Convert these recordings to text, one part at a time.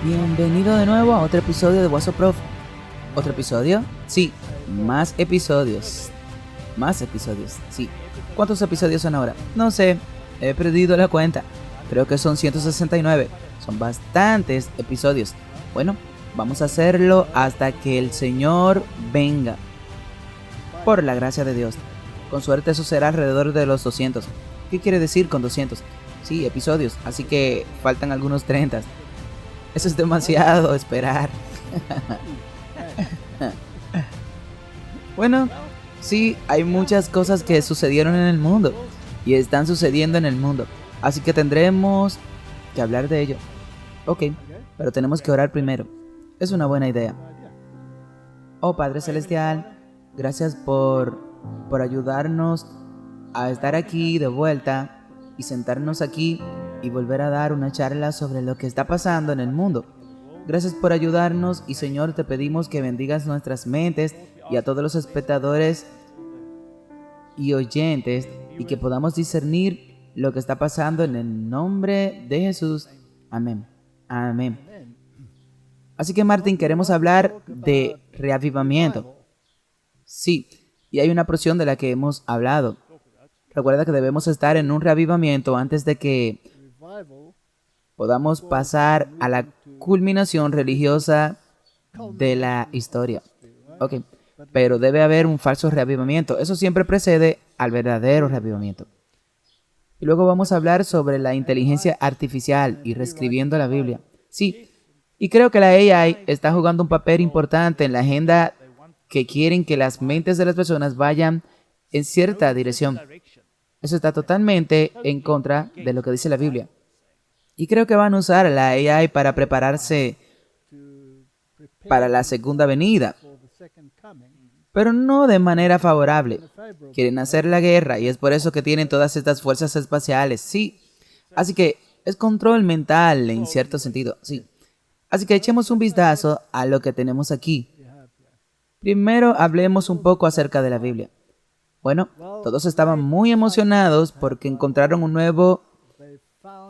Bienvenido de nuevo a otro episodio de WhatsApp Prof. ¿Otro episodio? Sí, más episodios. Más episodios, sí. ¿Cuántos episodios son ahora? No sé, he perdido la cuenta. Creo que son 169. Son bastantes episodios. Bueno, vamos a hacerlo hasta que el Señor venga. Por la gracia de Dios. Con suerte eso será alrededor de los 200. ¿Qué quiere decir con 200? Sí, episodios, así que faltan algunos 30. Eso es demasiado esperar. Bueno, sí, hay muchas cosas que sucedieron en el mundo y están sucediendo en el mundo, así que tendremos que hablar de ello. Ok, pero tenemos que orar primero. Es una buena idea. Oh Padre Celestial, gracias por ayudarnos a estar aquí de vuelta y sentarnos aquí y volver a dar una charla sobre lo que está pasando en el mundo. Gracias por ayudarnos y Señor, te pedimos que bendigas nuestras mentes y a todos los espectadores y oyentes y que podamos discernir lo que está pasando en el nombre de Jesús. Amén. Amén. Así que Martín, queremos hablar de reavivamiento. Sí, y hay una porción de la que hemos hablado. Recuerda que debemos estar en un reavivamiento antes de que podamos pasar a la culminación religiosa de la historia. Ok, pero debe haber un falso reavivamiento. Eso siempre precede al verdadero reavivamiento. Y luego vamos a hablar sobre la inteligencia artificial y reescribiendo la Biblia. Sí, y creo que la AI está jugando un papel importante en la agenda que quieren que las mentes de las personas vayan en cierta dirección. Eso está totalmente en contra de lo que dice la Biblia. Y creo que van a usar la AI para prepararse para la segunda venida, pero no de manera favorable. Quieren hacer la guerra y es por eso que tienen todas estas fuerzas espaciales, sí. Así que es control mental en cierto sentido, sí. Así que echemos un vistazo a lo que tenemos aquí. Primero hablemos un poco acerca de la Biblia. Bueno, todos estaban muy emocionados porque encontraron un nuevo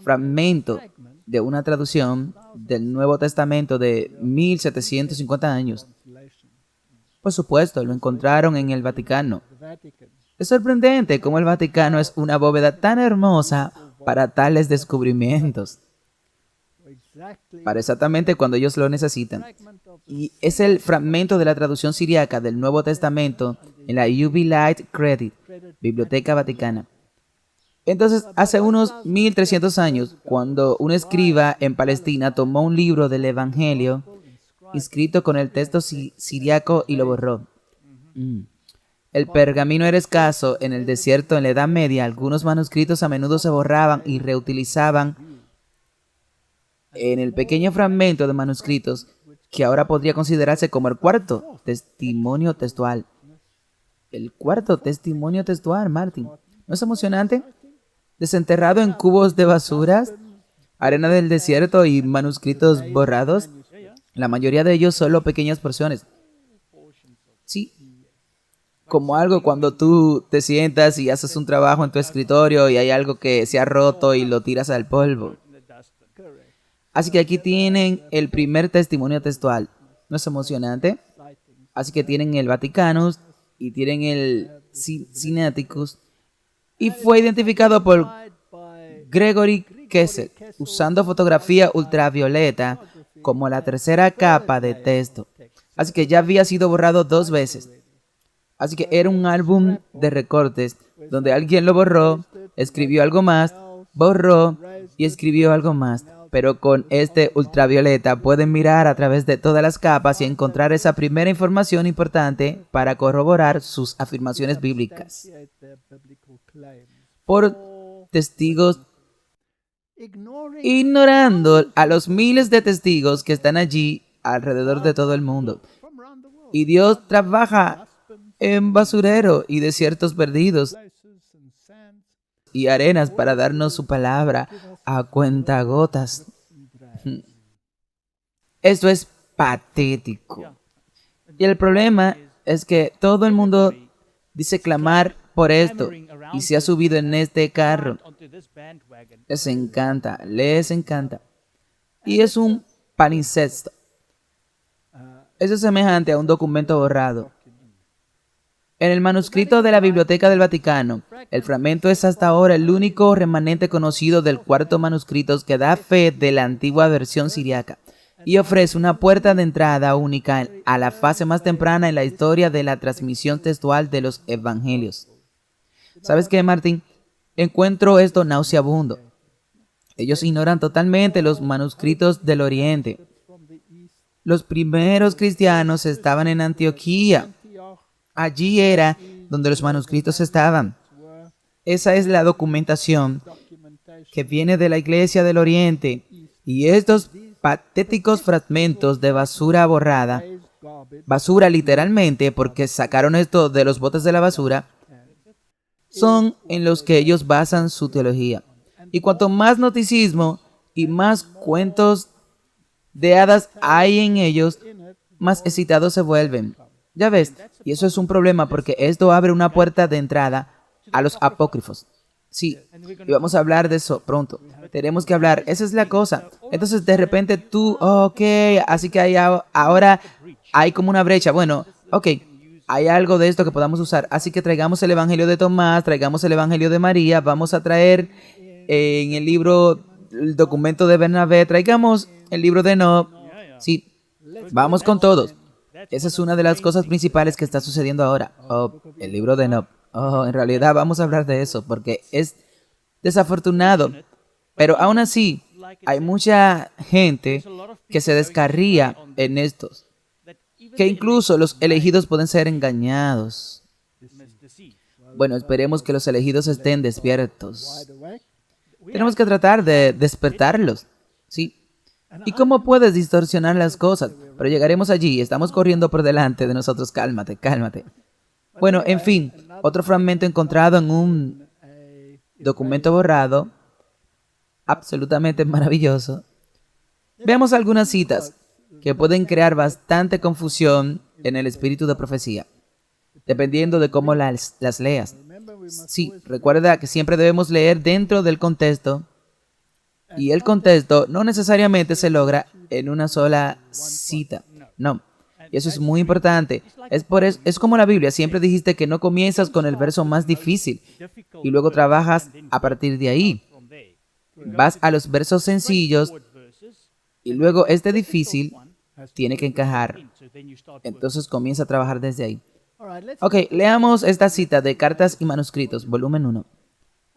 fragmento de una traducción del Nuevo Testamento de 1750 años. Por supuesto, lo encontraron en el Vaticano. Es sorprendente cómo el Vaticano es una bóveda tan hermosa para tales descubrimientos. Para exactamente cuando ellos lo necesitan. Y es el fragmento de la traducción siriaca del Nuevo Testamento en la UV Light Credit, Biblioteca Vaticana. Entonces, hace unos 1300 años, cuando un escriba en Palestina tomó un libro del Evangelio escrito con el texto siriaco y lo borró. El pergamino era escaso en el desierto en la Edad Media. Algunos manuscritos a menudo se borraban y reutilizaban en el pequeño fragmento de manuscritos que ahora podría considerarse como el cuarto testimonio textual. El cuarto testimonio textual, Martín. ¿No es emocionante? Desenterrado en cubos de basuras, arena del desierto y manuscritos borrados. La mayoría de ellos solo pequeñas porciones. Sí, como algo cuando tú te sientas y haces un trabajo en tu escritorio y hay algo que se ha roto y lo tiras al polvo. Así que aquí tienen el primer testimonio textual. ¿No es emocionante? Así que tienen el Vaticanus y tienen el Sinaiticus. Y fue identificado por Gregory Kessel usando fotografía ultravioleta como la tercera capa de texto. Así que ya había sido borrado 2 veces. Así que era un álbum de recortes donde alguien lo borró, escribió algo más, borró y escribió algo más. Pero con este ultravioleta pueden mirar a través de todas las capas y encontrar esa primera información importante para corroborar sus afirmaciones bíblicas. Por testigos, ignorando a los miles de testigos que están allí alrededor de todo el mundo. Y Dios trabaja en basurero y desiertos perdidos y arenas para darnos su palabra a cuentagotas. Esto es patético. Y el problema es que todo el mundo dice clamar por esto y se ha subido en este carro. Les encanta. Y es un palimpsesto. Eso es semejante a un documento borrado. En el manuscrito de la Biblioteca del Vaticano, el fragmento es hasta ahora el único remanente conocido del cuarto manuscrito que da fe de la antigua versión siriaca y ofrece una puerta de entrada única a la fase más temprana en la historia de la transmisión textual de los evangelios. ¿Sabes qué, Martín? Encuentro esto nauseabundo. Ellos ignoran totalmente los manuscritos del Oriente. Los primeros cristianos estaban en Antioquía. Allí era donde los manuscritos estaban. Esa es la documentación que viene de la Iglesia del Oriente. Y estos patéticos fragmentos de basura borrada, basura literalmente porque sacaron esto de los botes de la basura, son en los que ellos basan su teología. Y cuanto más noticismo y más cuentos de hadas hay en ellos, más excitados se vuelven. Ya ves, y eso es un problema porque esto abre una puerta de entrada a los apócrifos. Sí, y vamos a hablar de eso pronto. Tenemos que hablar, esa es la cosa. Entonces de repente tú, ok, así que ahora hay como una brecha. Bueno, ok, hay algo de esto que podamos usar. Así que traigamos el Evangelio de Tomás, traigamos el Evangelio de María, vamos a traer en el libro, el documento de Bernabé, traigamos el libro de Enoch. Sí, vamos con todos. Esa es una de las cosas principales que está sucediendo ahora. El libro de Enoch. En realidad vamos a hablar de eso porque es desafortunado. Pero aún así, hay mucha gente que se descarría en estos. Que incluso los elegidos pueden ser engañados. Bueno, esperemos que los elegidos estén despiertos. Tenemos que tratar de despertarlos. Sí. ¿Y cómo puedes distorsionar las cosas? Pero llegaremos allí, estamos corriendo por delante de nosotros. Cálmate, cálmate. Bueno, en fin, otro fragmento encontrado en un documento borrado, absolutamente maravilloso. Veamos algunas citas que pueden crear bastante confusión en el espíritu de profecía, dependiendo de cómo las leas. Sí, recuerda que siempre debemos leer dentro del contexto. Y el contexto no necesariamente se logra en una sola cita. No. Y eso es muy importante. Es como la Biblia. Siempre dijiste que no comienzas con el verso más difícil y luego trabajas a partir de ahí. Vas a los versos sencillos y luego este difícil tiene que encajar. Entonces comienza a trabajar desde ahí. Ok, leamos esta cita de Cartas y Manuscritos, volumen 1.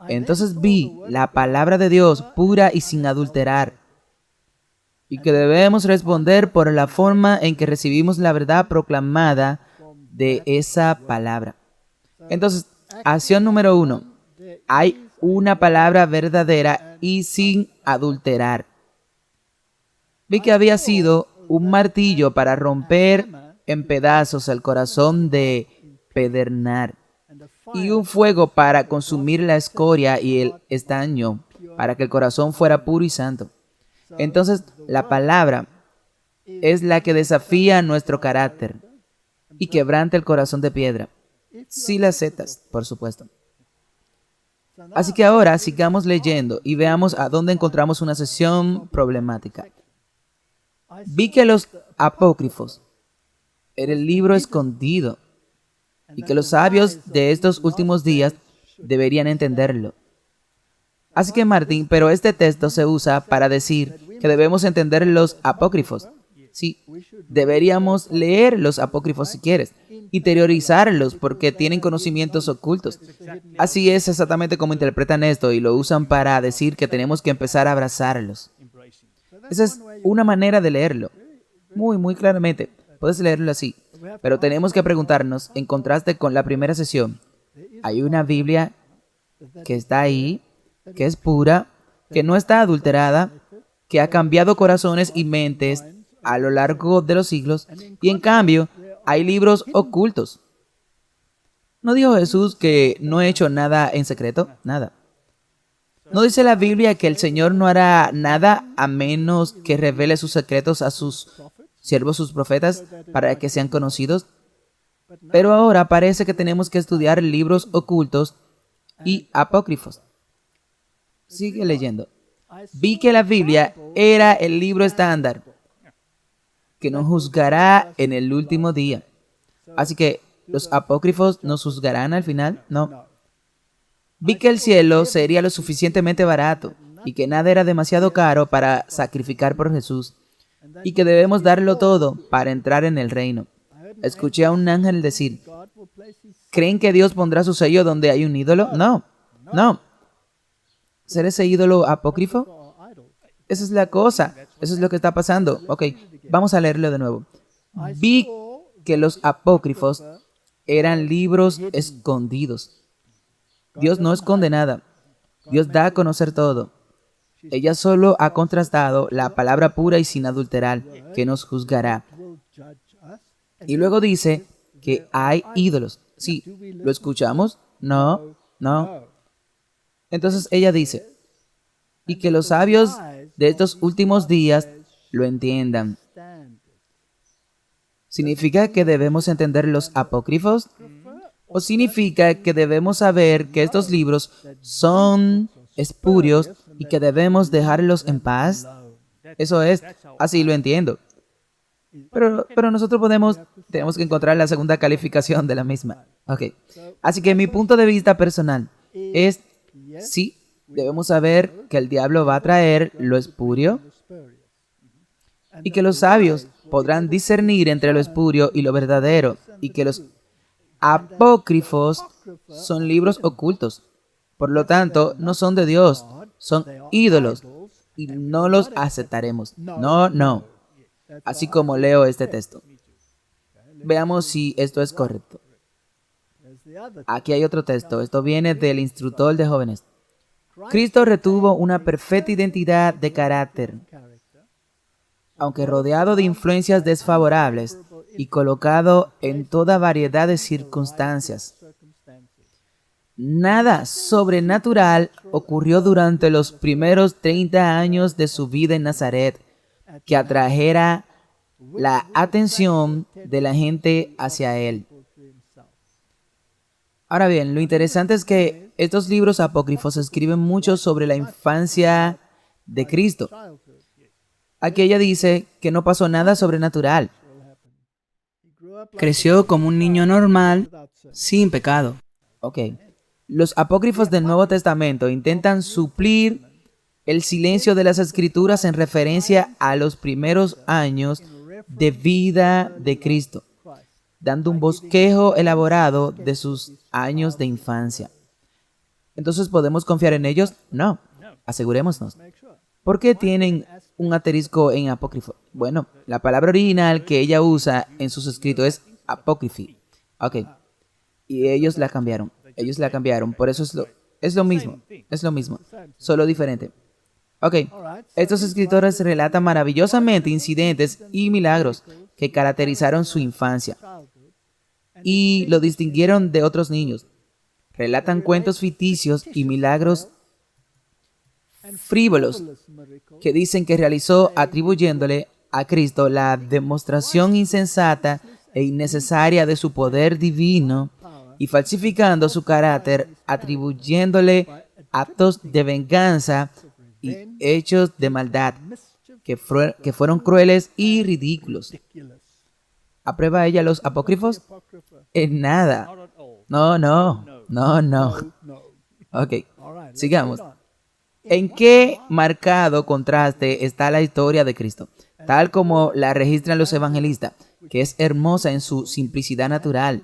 Entonces vi la palabra de Dios pura y sin adulterar, y que debemos responder por la forma en que recibimos la verdad proclamada de esa palabra. Entonces, acción número 1. Hay una palabra verdadera y sin adulterar. Vi que había sido un martillo para romper en pedazos el corazón de Pedernal, y un fuego para consumir la escoria y el estaño, para que el corazón fuera puro y santo. Entonces, la palabra es la que desafía nuestro carácter y quebranta el corazón de piedra. Si la aceptas, por supuesto. Así que ahora sigamos leyendo y veamos a dónde encontramos una sesión problemática. Vi que los apócrifos era el libro escondido y que los sabios de estos últimos días deberían entenderlo. Así que Martín, pero este texto se usa para decir que debemos entender los apócrifos. Sí, deberíamos leer los apócrifos si quieres, interiorizarlos porque tienen conocimientos ocultos. Así es exactamente como interpretan esto y lo usan para decir que tenemos que empezar a abrazarlos. Esa es una manera de leerlo, muy claramente. Puedes leerlo así, pero tenemos que preguntarnos, en contraste con la primera sesión, ¿hay una Biblia que está ahí, que es pura, que no está adulterada, que ha cambiado corazones y mentes a lo largo de los siglos, y en cambio hay libros ocultos? ¿No dijo Jesús que no he hecho nada en secreto? Nada. ¿No dice la Biblia que el Señor no hará nada a menos que revele sus secretos a sus siervos, sus profetas, para que sean conocidos? Pero ahora parece que tenemos que estudiar libros ocultos y apócrifos. Sigue leyendo. Vi que la Biblia era el libro estándar que nos juzgará en el último día. Así que, ¿los apócrifos nos juzgarán al final? No. Vi que el cielo sería lo suficientemente barato y que nada era demasiado caro para sacrificar por Jesús y que debemos darlo todo para entrar en el reino. Escuché a un ángel decir, ¿creen que Dios pondrá su sello donde hay un ídolo? No, no. ¿Ser ese ídolo apócrifo? Esa es la cosa. Eso es lo que está pasando. Ok, vamos a leerlo de nuevo. Vi que los apócrifos eran libros escondidos. Dios no esconde nada. Dios da a conocer todo. Ella solo ha contrastado la palabra pura y sin adulterar que nos juzgará. Y luego dice que hay ídolos. Sí, ¿lo escuchamos? No, no. Entonces ella dice, y que los sabios de estos últimos días lo entiendan. ¿Significa que debemos entender los apócrifos? ¿O significa que debemos saber que estos libros son espurios y que debemos dejarlos en paz? Eso es, así lo entiendo. Pero nosotros tenemos que encontrar la segunda calificación de la misma. Ok. Así que mi punto de vista personal es, sí, debemos saber que el diablo va a traer lo espurio y que los sabios podrán discernir entre lo espurio y lo verdadero y que los apócrifos son libros ocultos. Por lo tanto, no son de Dios, son ídolos y no los aceptaremos. No, no. Así como leo este texto. Veamos si esto es correcto. Aquí hay otro texto. Esto viene del instructor de jóvenes. Cristo retuvo una perfecta identidad de carácter, aunque rodeado de influencias desfavorables y colocado en toda variedad de circunstancias. Nada sobrenatural ocurrió durante los primeros 30 años de su vida en Nazaret que atrajera la atención de la gente hacia él. Ahora bien, lo interesante es que estos libros apócrifos escriben mucho sobre la infancia de Cristo. Aquí ella dice que no pasó nada sobrenatural. Creció como un niño normal, sin pecado. Ok. Los apócrifos del Nuevo Testamento intentan suplir el silencio de las Escrituras en referencia a los primeros años de vida de Cristo, dando un bosquejo elaborado de sus años de infancia. Entonces, ¿podemos confiar en ellos? No. Asegurémonos. ¿Por qué tienen un asterisco en apócrifo? Bueno, la palabra original que ella usa en sus escritos es apócrifi. Ok. Y ellos la cambiaron. Por eso es lo mismo. Solo diferente. Ok. Estos escritores relatan maravillosamente incidentes y milagros que caracterizaron su infancia y lo distinguieron de otros niños. Relatan cuentos ficticios y milagros frívolos que dicen que realizó atribuyéndole a Cristo la demostración insensata e innecesaria de su poder divino y falsificando su carácter, atribuyéndole actos de venganza y hechos de maldad que fueron crueles y ridículos. ¿Aprueba ella los apócrifos? En nada. No. Ok, sigamos. ¿En qué marcado contraste está la historia de Cristo? Tal como la registran los evangelistas, que es hermosa en su simplicidad natural.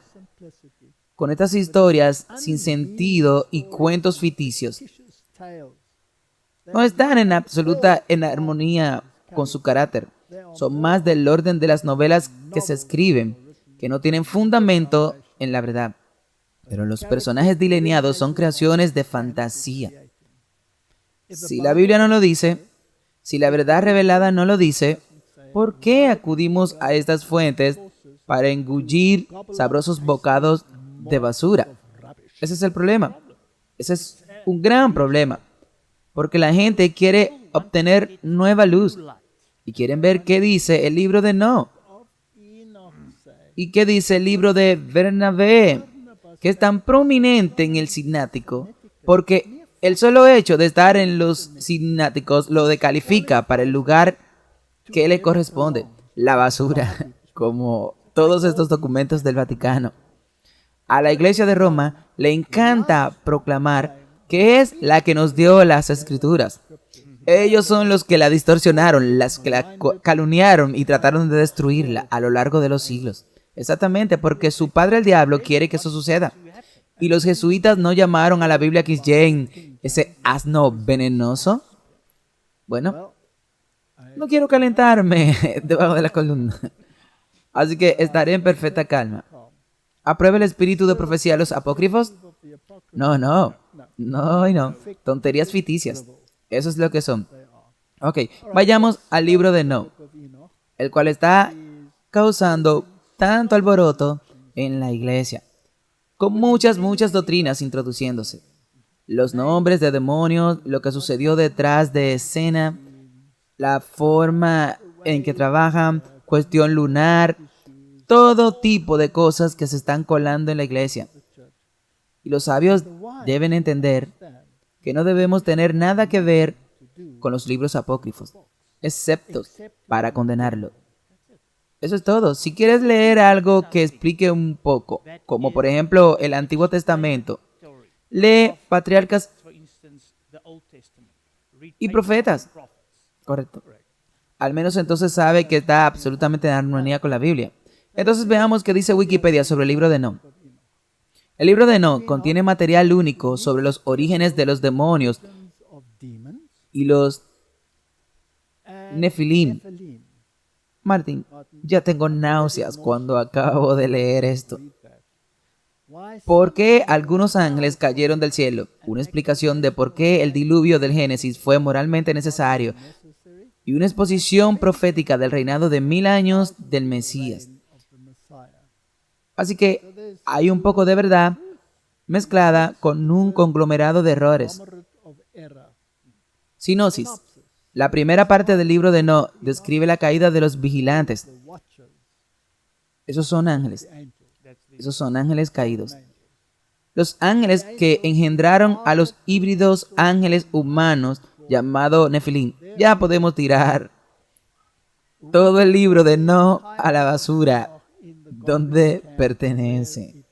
Con estas historias sin sentido y cuentos ficticios, no están en absoluta armonía con su carácter. Son más del orden de las novelas que se escriben, que no tienen fundamento en la verdad. Pero los personajes delineados son creaciones de fantasía. Si la Biblia no lo dice, si la verdad revelada no lo dice, ¿por qué acudimos a estas fuentes para engullir sabrosos bocados de basura? Ese es el problema. Ese es un gran problema. Porque la gente quiere obtener nueva luz y quieren ver qué dice el libro de No y qué dice el libro de Bernabé, que es tan prominente en el signático, porque el solo hecho de estar en los signáticos lo descalifica para el lugar que le corresponde. la basura, como todos estos documentos del Vaticano. A la Iglesia de Roma le encanta proclamar que es la que nos dio las Escrituras. Ellos son los que la distorsionaron, las que la calumniaron y trataron de destruirla a lo largo de los siglos. Exactamente, porque su padre el diablo quiere que eso suceda. Y los jesuitas no llamaron a la Biblia King James ese asno venenoso. Bueno, no quiero calentarme debajo de la columna. Así que estaré en perfecta calma. ¿Aprueba el espíritu de profecía a los apócrifos? No, no. No y no. Tonterías ficticias. Eso es lo que son. Ok, vayamos al libro de Enoch, el cual está causando tanto alboroto en la iglesia, con muchas doctrinas introduciéndose. Los nombres de demonios, lo que sucedió detrás de escena, la forma en que trabajan, cuestión lunar, todo tipo de cosas que se están colando en la iglesia. Y los sabios deben entender que no debemos tener nada que ver con los libros apócrifos, excepto para condenarlo. Eso es todo. Si quieres leer algo que explique un poco, como por ejemplo el Antiguo Testamento, lee Patriarcas y Profetas. Correcto. Al menos entonces sabe que está absolutamente en armonía con la Biblia. Entonces veamos qué dice Wikipedia sobre el libro de Enoch. El libro de Enoch contiene material único sobre los orígenes de los demonios y los Nefilim. Martín, ya tengo náuseas cuando acabo de leer esto. ¿Por qué algunos ángeles cayeron del cielo? Una explicación de por qué el diluvio del Génesis fue moralmente necesario y una exposición profética del reinado de 1000 años del Mesías. Así que hay un poco de verdad mezclada con un conglomerado de errores. Sinopsis. La primera parte del libro de Enoch describe la caída de los vigilantes. Esos son ángeles. Esos son ángeles caídos. Los ángeles que engendraron a los híbridos ángeles humanos llamados Nefilim. Ya podemos tirar todo el libro de Enoch a la basura, donde pertenece.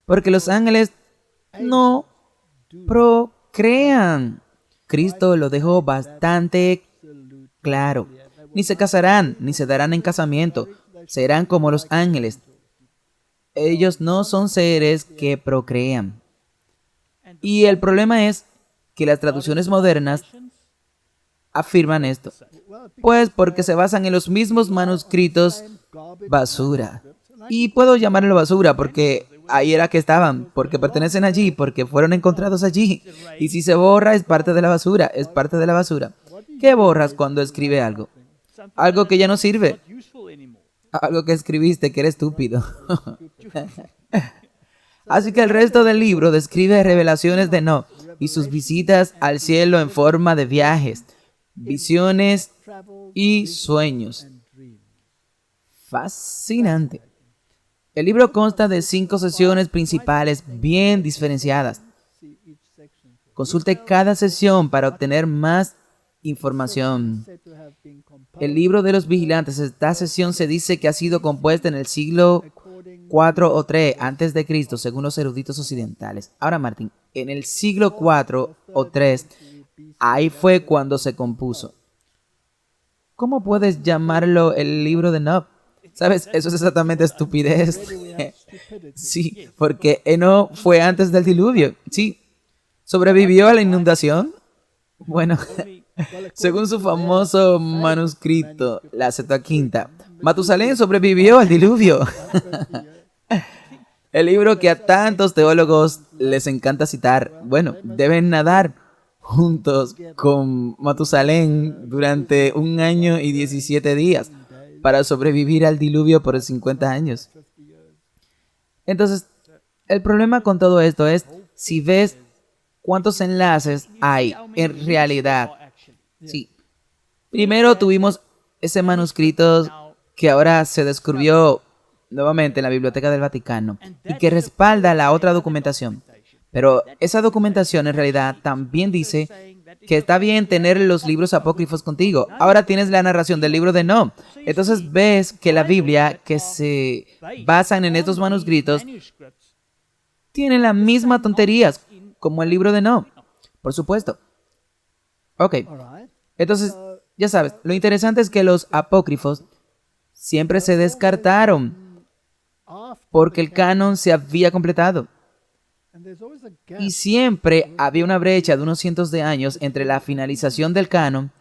Porque los ángeles no procrean. Cristo lo dejó bastante claro. Ni se casarán, ni se darán en casamiento. Serán como los ángeles. Ellos no son seres que procrean. Y el problema es que las traducciones modernas afirman esto. Pues porque se basan en los mismos manuscritos basura. Y puedo llamarlo basura porque ahí era que estaban, porque pertenecen allí, porque fueron encontrados allí. Y si se borra es parte de la basura, es parte de la basura. ¿Qué borras cuando escribe algo? Algo que ya no sirve. Algo que escribiste que era estúpido. Así que el resto del libro describe revelaciones de Enoch y sus visitas al cielo en forma de viajes, visiones y sueños. Fascinante. El libro consta de 5 sesiones principales bien diferenciadas. Consulte cada sesión para obtener más información. El libro de los vigilantes, esta sesión se dice que ha sido compuesta en el siglo 4 o 3 antes de Cristo, según los eruditos occidentales. Ahora, Martín, en el siglo 4 o 3, ahí fue cuando se compuso. ¿Cómo puedes llamarlo el libro de Enoch? ¿Sabes? Eso es exactamente estupidez. Sí, porque Enoch fue antes del diluvio. Sí. ¿Sobrevivió a la inundación? Bueno, según su famoso manuscrito, la Septuaginta, Matusalén sobrevivió al diluvio. El libro que a tantos teólogos les encanta citar. Bueno, deben nadar juntos con Matusalén durante 1 año y 17 días para sobrevivir al diluvio por 50 años. Entonces, el problema con todo esto es si ves cuántos enlaces hay en realidad. Sí. Primero tuvimos ese manuscrito que ahora se descubrió nuevamente en la Biblioteca del Vaticano y que respalda la otra documentación. Pero esa documentación en realidad también dice que está bien tener los libros apócrifos contigo. Ahora tienes la narración del libro de Enoch. Entonces ves que la Biblia, que se basan en estos manuscritos, tiene las mismas tonterías como el libro de Enoch. Por supuesto. Ok. Entonces, ya sabes, lo interesante es que los apócrifos siempre se descartaron porque el canon se había completado. Y siempre había una brecha de unos cientos de años entre la finalización del canon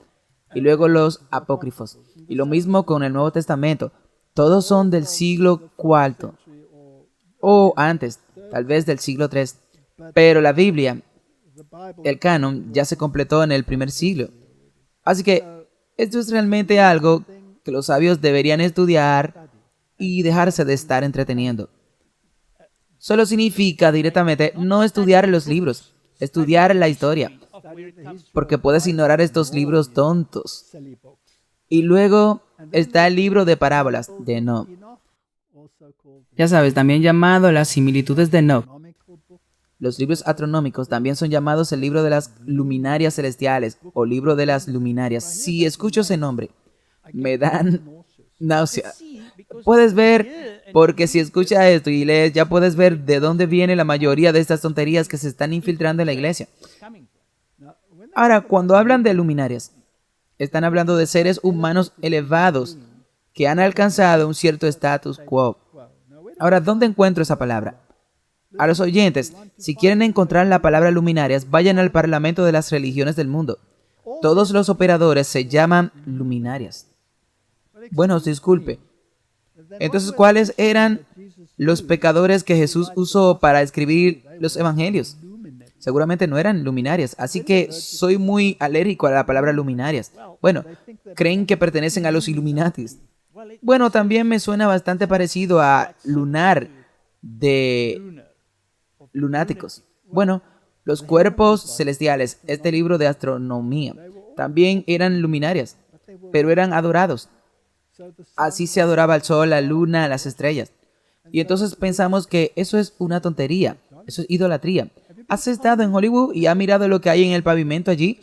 y luego los apócrifos. Y lo mismo con el Nuevo Testamento. Todos son del siglo IV o antes, tal vez del siglo III. Pero la Biblia, el canon, ya se completó en el primer siglo. Así que esto es realmente algo que los sabios deberían estudiar y dejarse de estar entreteniendo. Solo significa directamente no estudiar los libros, estudiar la historia, porque puedes ignorar estos libros tontos. Y luego está el libro de parábolas de Enoch. Ya sabes, también llamado las similitudes de Enoch. Los libros astronómicos también son llamados el libro de las luminarias celestiales o libro de las luminarias. Si escucho ese nombre, me dan náusea. Puedes ver, porque si escuchas esto y lees, ya puedes ver de dónde viene la mayoría de estas tonterías que se están infiltrando en la iglesia. Ahora, cuando hablan de luminarias, están hablando de seres humanos elevados que han alcanzado un cierto status quo. Ahora, ¿dónde encuentro esa palabra? A los oyentes, si quieren encontrar la palabra luminarias, vayan al Parlamento de las Religiones del Mundo. Todos los operadores se llaman luminarias. Bueno, disculpe. Entonces, ¿cuáles eran los pecadores que Jesús usó para escribir los evangelios? Seguramente no eran luminarias, así que soy muy alérgico a la palabra luminarias. Bueno, creen que pertenecen a los Illuminatis. Bueno, también me suena bastante parecido a lunar de lunáticos. Bueno, los cuerpos celestiales, este libro de astronomía, también eran luminarias, pero eran adorados. Así se adoraba al sol, la luna, las estrellas. Y entonces pensamos que eso es una tontería, eso es idolatría. ¿Has estado en Hollywood y has mirado lo que hay en el pavimento allí?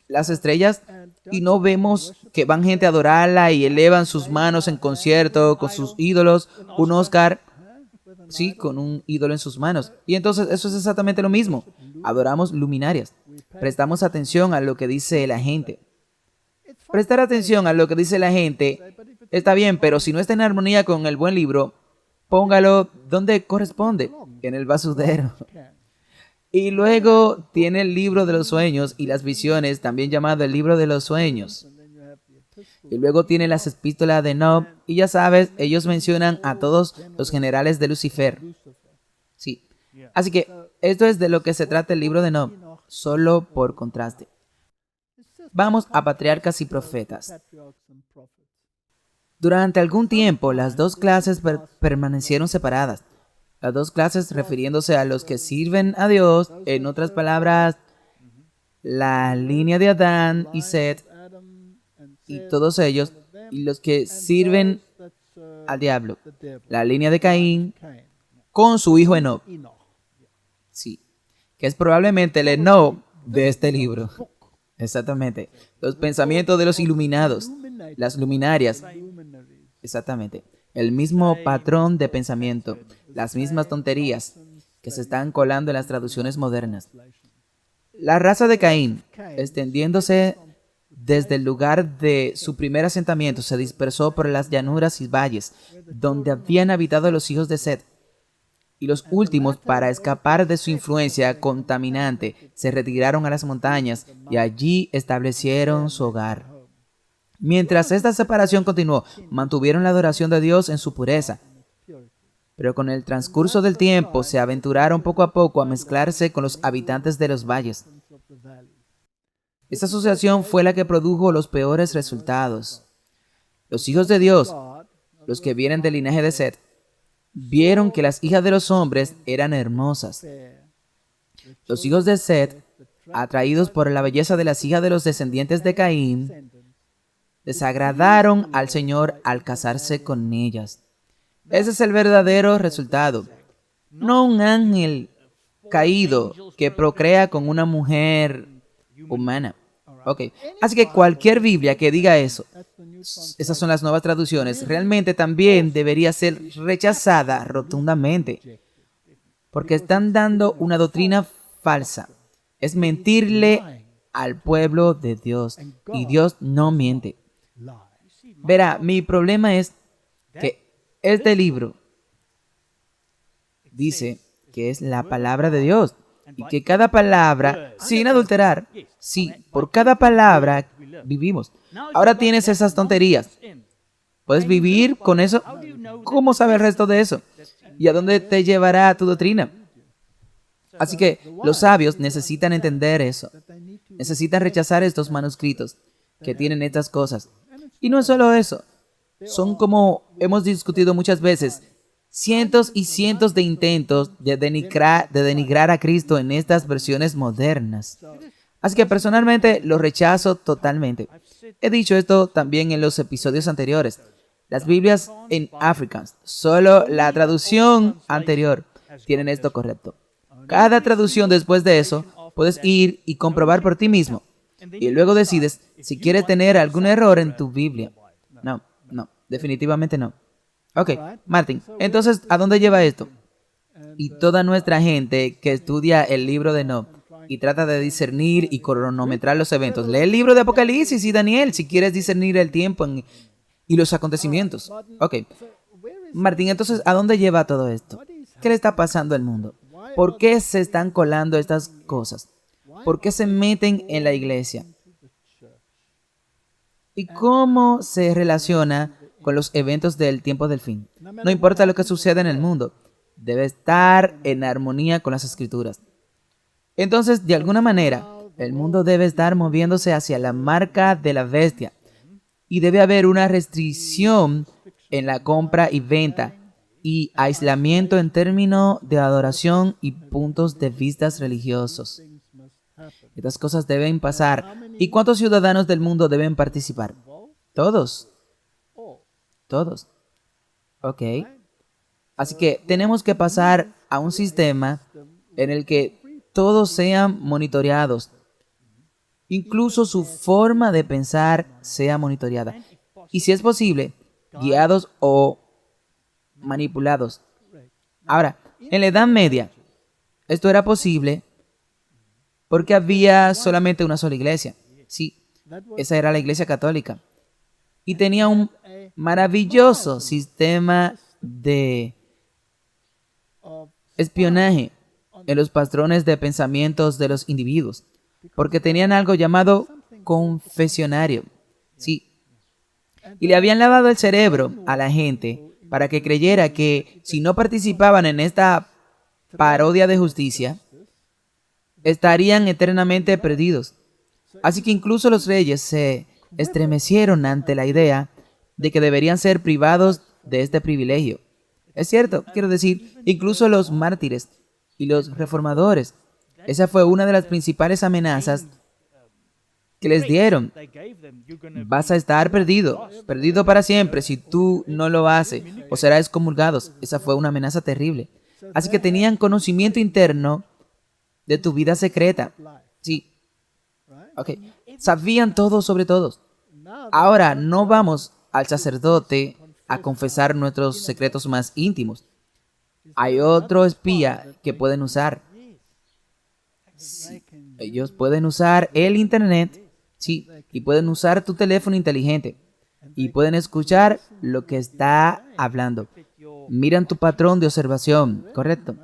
Las estrellas, y no vemos que van gente a adorarla y elevan sus manos en concierto con sus ídolos, un Oscar, sí, con un ídolo en sus manos. Y entonces eso es exactamente lo mismo. Adoramos luminarias. Prestamos atención a lo que dice la gente. Prestar atención a lo que dice la gente está bien, pero si no está en armonía con el buen libro, póngalo donde corresponde, en el basurero. Y luego tiene el libro de los sueños y las visiones, también llamado el libro de los sueños. Y luego tiene las epístolas de Enoch, y ya sabes, ellos mencionan a todos los generales de Lucifer. Sí. Así que esto es de lo que se trata el libro de Enoch, solo por contraste. Vamos a patriarcas y profetas. Durante algún tiempo, las dos clases permanecieron separadas. Las dos clases refiriéndose a los que sirven a Dios, en otras palabras, la línea de Adán y Set, y todos ellos, y los que sirven al diablo, la línea de Caín, con su hijo Enoch. Sí, que es probablemente el Enoch de este libro. Exactamente. Los pensamientos de los iluminados, las luminarias. Exactamente. El mismo patrón de pensamiento, las mismas tonterías que se están colando en las traducciones modernas. La raza de Caín, extendiéndose desde el lugar de su primer asentamiento, se dispersó por las llanuras y valles, donde habían habitado los hijos de Set. Y los últimos, para escapar de su influencia contaminante, se retiraron a las montañas y allí establecieron su hogar. Mientras esta separación continuó, mantuvieron la adoración de Dios en su pureza. Pero con el transcurso del tiempo se aventuraron poco a poco a mezclarse con los habitantes de los valles. Esta asociación fue la que produjo los peores resultados. Los hijos de Dios, los que vienen del linaje de Set, vieron que las hijas de los hombres eran hermosas. Los hijos de Set, atraídos por la belleza de las hijas de los descendientes de Caín, desagradaron al Señor al casarse con ellas. Ese es el verdadero resultado. No un ángel caído que procrea con una mujer humana. Ok, así que cualquier Biblia que diga eso, esas son las nuevas traducciones, realmente también debería ser rechazada rotundamente, porque están dando una doctrina falsa. Es mentirle al pueblo de Dios, y Dios no miente. Verá, mi problema es que este libro dice que es la palabra de Dios y que cada palabra, sin adulterar, sí, por cada palabra vivimos. Ahora tienes esas tonterías. ¿Puedes vivir con eso? ¿Cómo sabe el resto de eso? ¿Y a dónde te llevará tu doctrina? Así que los sabios necesitan entender eso. Necesitan rechazar estos manuscritos que tienen estas cosas. Y no es solo eso. Son, como hemos discutido muchas veces, cientos y cientos de intentos de denigrar a Cristo en estas versiones modernas. Así que personalmente lo rechazo totalmente. He dicho esto también en los episodios anteriores. Las Biblias en Afrikaans, solo la traducción anterior, tienen esto correcto. Cada traducción después de eso, puedes ir y comprobar por ti mismo. Y luego decides si quieres tener algún error en tu Biblia. No, definitivamente no. Ok, Martin, entonces, ¿a dónde lleva esto? Y toda nuestra gente que estudia el libro de Enoch y trata de discernir y cronometrar los eventos. Lee el libro de Apocalipsis y Daniel si quieres discernir el tiempo y los acontecimientos. Ok, Martín, entonces, ¿a dónde lleva todo esto? ¿Qué le está pasando al mundo? ¿Por qué se están colando estas cosas? ¿Por qué se meten en la iglesia? ¿Y cómo se relaciona con los eventos del tiempo del fin? No importa lo que suceda en el mundo, debe estar en armonía con las Escrituras. Entonces, de alguna manera, el mundo debe estar moviéndose hacia la marca de la bestia y debe haber una restricción en la compra y venta y aislamiento en términos de adoración y puntos de vista religiosos. Estas cosas deben pasar. ¿Y cuántos ciudadanos del mundo deben participar? Todos. Todos. Ok. Así que tenemos que pasar a un sistema en el que todos sean monitoreados. Incluso su forma de pensar sea monitoreada. Y si es posible, guiados o manipulados. Ahora, en la Edad Media, esto era posible porque había solamente una sola iglesia. Sí, esa era la Iglesia Católica. Y tenía un maravilloso sistema de espionaje en los patrones de pensamientos de los individuos, porque tenían algo llamado confesionario. Sí. Y le habían lavado el cerebro a la gente para que creyera que si no participaban en esta parodia de justicia, estarían eternamente perdidos. Así que incluso los reyes se estremecieron ante la idea de que deberían ser privados de este privilegio. Es cierto, quiero decir, incluso los mártires y los reformadores. Esa fue una de las principales amenazas que les dieron. Vas a estar perdido, perdido para siempre si tú no lo haces, o serás excomulgado. Esa fue una amenaza terrible. Así que tenían conocimiento interno de tu vida secreta. Sí. Ok. Sabían todo sobre todos. Ahora no vamos al sacerdote a confesar nuestros secretos más íntimos. Hay otro espía que pueden usar. Sí. Ellos pueden usar el internet, sí, y pueden usar tu teléfono inteligente y pueden escuchar lo que está hablando. Miran tu patrón de observación, ¿correcto?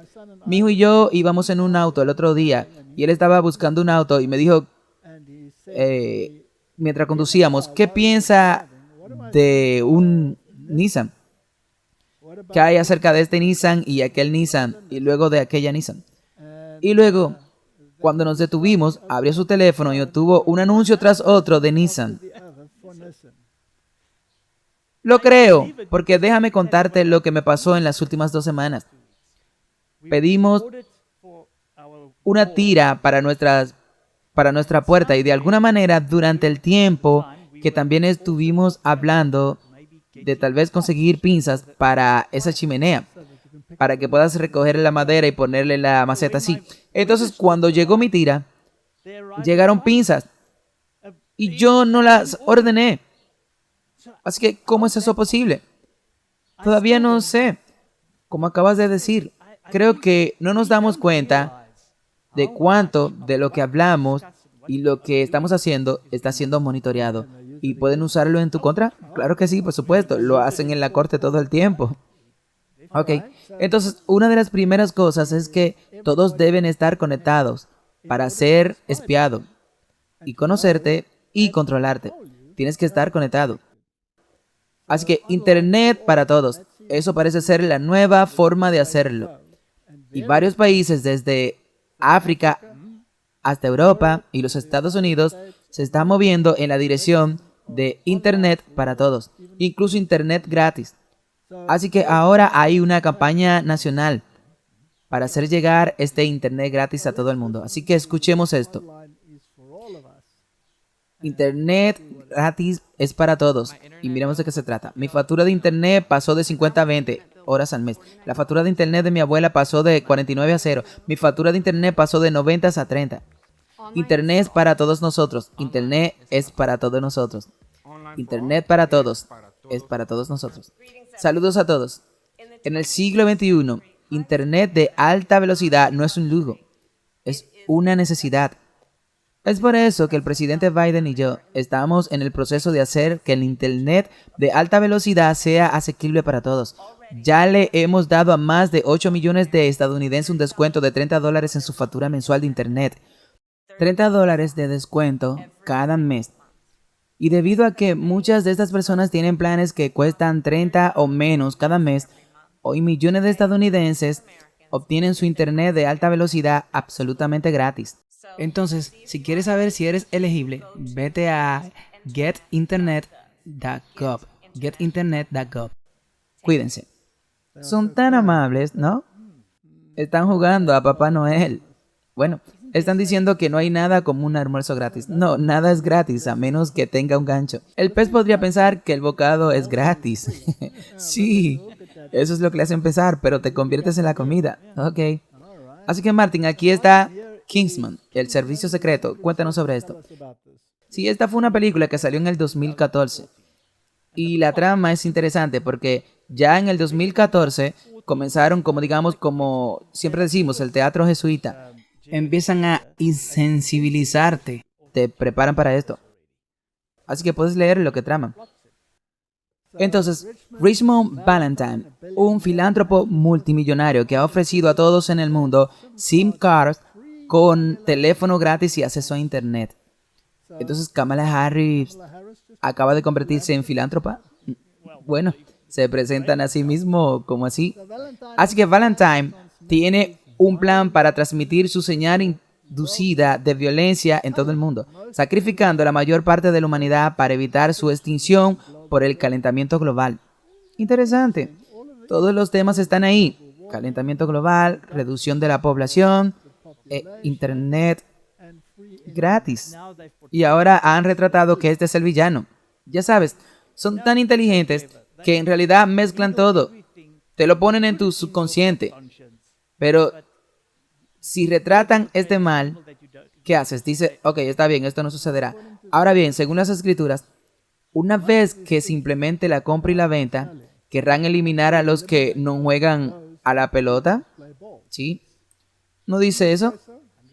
Mi hijo y yo íbamos en un auto el otro día y él estaba buscando un auto y me dijo, mientras conducíamos, ¿qué piensa de un Nissan? ¿Qué hay acerca de este Nissan y aquel Nissan y luego de aquella Nissan? Y luego, cuando nos detuvimos, abrió su teléfono y obtuvo un anuncio tras otro de Nissan. Lo creo, porque déjame contarte lo que me pasó en las últimas 2 semanas. Pedimos una tira para nuestra puerta y de alguna manera durante el tiempo que también estuvimos hablando de tal vez conseguir pinzas para esa chimenea, para que puedas recoger la madera y ponerle la maceta así. Entonces, cuando llegó mi tira, Llegaron pinzas y yo no las ordené. Así que, ¿cómo es eso posible? Todavía no sé. Como acabas de decir, creo que no nos damos cuenta de cuánto de lo que hablamos y lo que estamos haciendo está siendo monitoreado. ¿Y pueden usarlo en tu contra? Claro que sí, por supuesto. Lo hacen en la corte todo el tiempo. Ok, entonces una de las primeras cosas es que todos deben estar conectados para ser espiado y conocerte y controlarte. Tienes que estar conectado. Así que Internet para todos. Eso parece ser la nueva forma de hacerlo. Y varios países desde África hasta Europa y los Estados Unidos se están moviendo en la dirección de Internet para todos. Incluso Internet gratis. Así que ahora hay una campaña nacional para hacer llegar este Internet gratis a todo el mundo. Así que escuchemos esto. Internet gratis es para todos. Y miremos de qué se trata. Mi factura de Internet pasó de 50 a 20 horas al mes. La factura de Internet de mi abuela pasó de 49 a 0. Mi factura de Internet pasó de 90 a 30. Internet es para todos nosotros. Internet es para todos nosotros. Internet para todos. Es para todos nosotros. Saludos a todos. En el siglo XXI, Internet de alta velocidad no es un lujo. Es una necesidad. Es por eso que el presidente Biden y yo estamos en el proceso de hacer que el Internet de alta velocidad sea asequible para todos. Ya le hemos dado a más de 8 millones de estadounidenses un descuento de $30 en su factura mensual de Internet. $30 de descuento cada mes. Y debido a que muchas de estas personas tienen planes que cuestan 30 o menos cada mes, hoy millones de estadounidenses obtienen su Internet de alta velocidad absolutamente gratis. Entonces, si quieres saber si eres elegible, vete a getinternet.gov. Getinternet.gov. Cuídense. Son tan amables, ¿no? Están jugando a Papá Noel. Bueno, están diciendo que no hay nada como un almuerzo gratis. No, nada es gratis a menos que tenga un gancho. El pez podría pensar que el bocado es gratis. Sí, eso es lo que le hace pensar, pero te conviertes en la comida. Ok. Así que Martin, aquí está Kingsman, el servicio secreto. Cuéntanos sobre esto. Sí, esta fue una película que salió en el 2014. Y la trama es interesante porque ya en el 2014 comenzaron, como siempre decimos, el teatro jesuita. Empiezan a insensibilizarte. Te preparan para esto. Así que puedes leer lo que traman. Entonces, Richmond Valentine, un filántropo multimillonario que ha ofrecido a todos en el mundo SIM cards con teléfono gratis y acceso a Internet. Entonces, Kamala Harris acaba de convertirse en filántropa. Bueno, se presentan a sí mismo como así. Así que Valentine tiene un plan para transmitir su señal inducida de violencia en todo el mundo, sacrificando la mayor parte de la humanidad para evitar su extinción por el calentamiento global. Interesante. Todos los temas están ahí. Calentamiento global, reducción de la población, Internet gratis. Y ahora han retratado que este es el villano. Ya sabes, son tan inteligentes que en realidad mezclan todo. Te lo ponen en tu subconsciente. Pero si retratan este mal, ¿qué haces? Dice, ok, está bien, esto no sucederá. Ahora bien, según las escrituras, una vez que se implemente la compra y la venta, ¿querrán eliminar a los que no juegan a la pelota? ¿Sí? ¿No dice eso?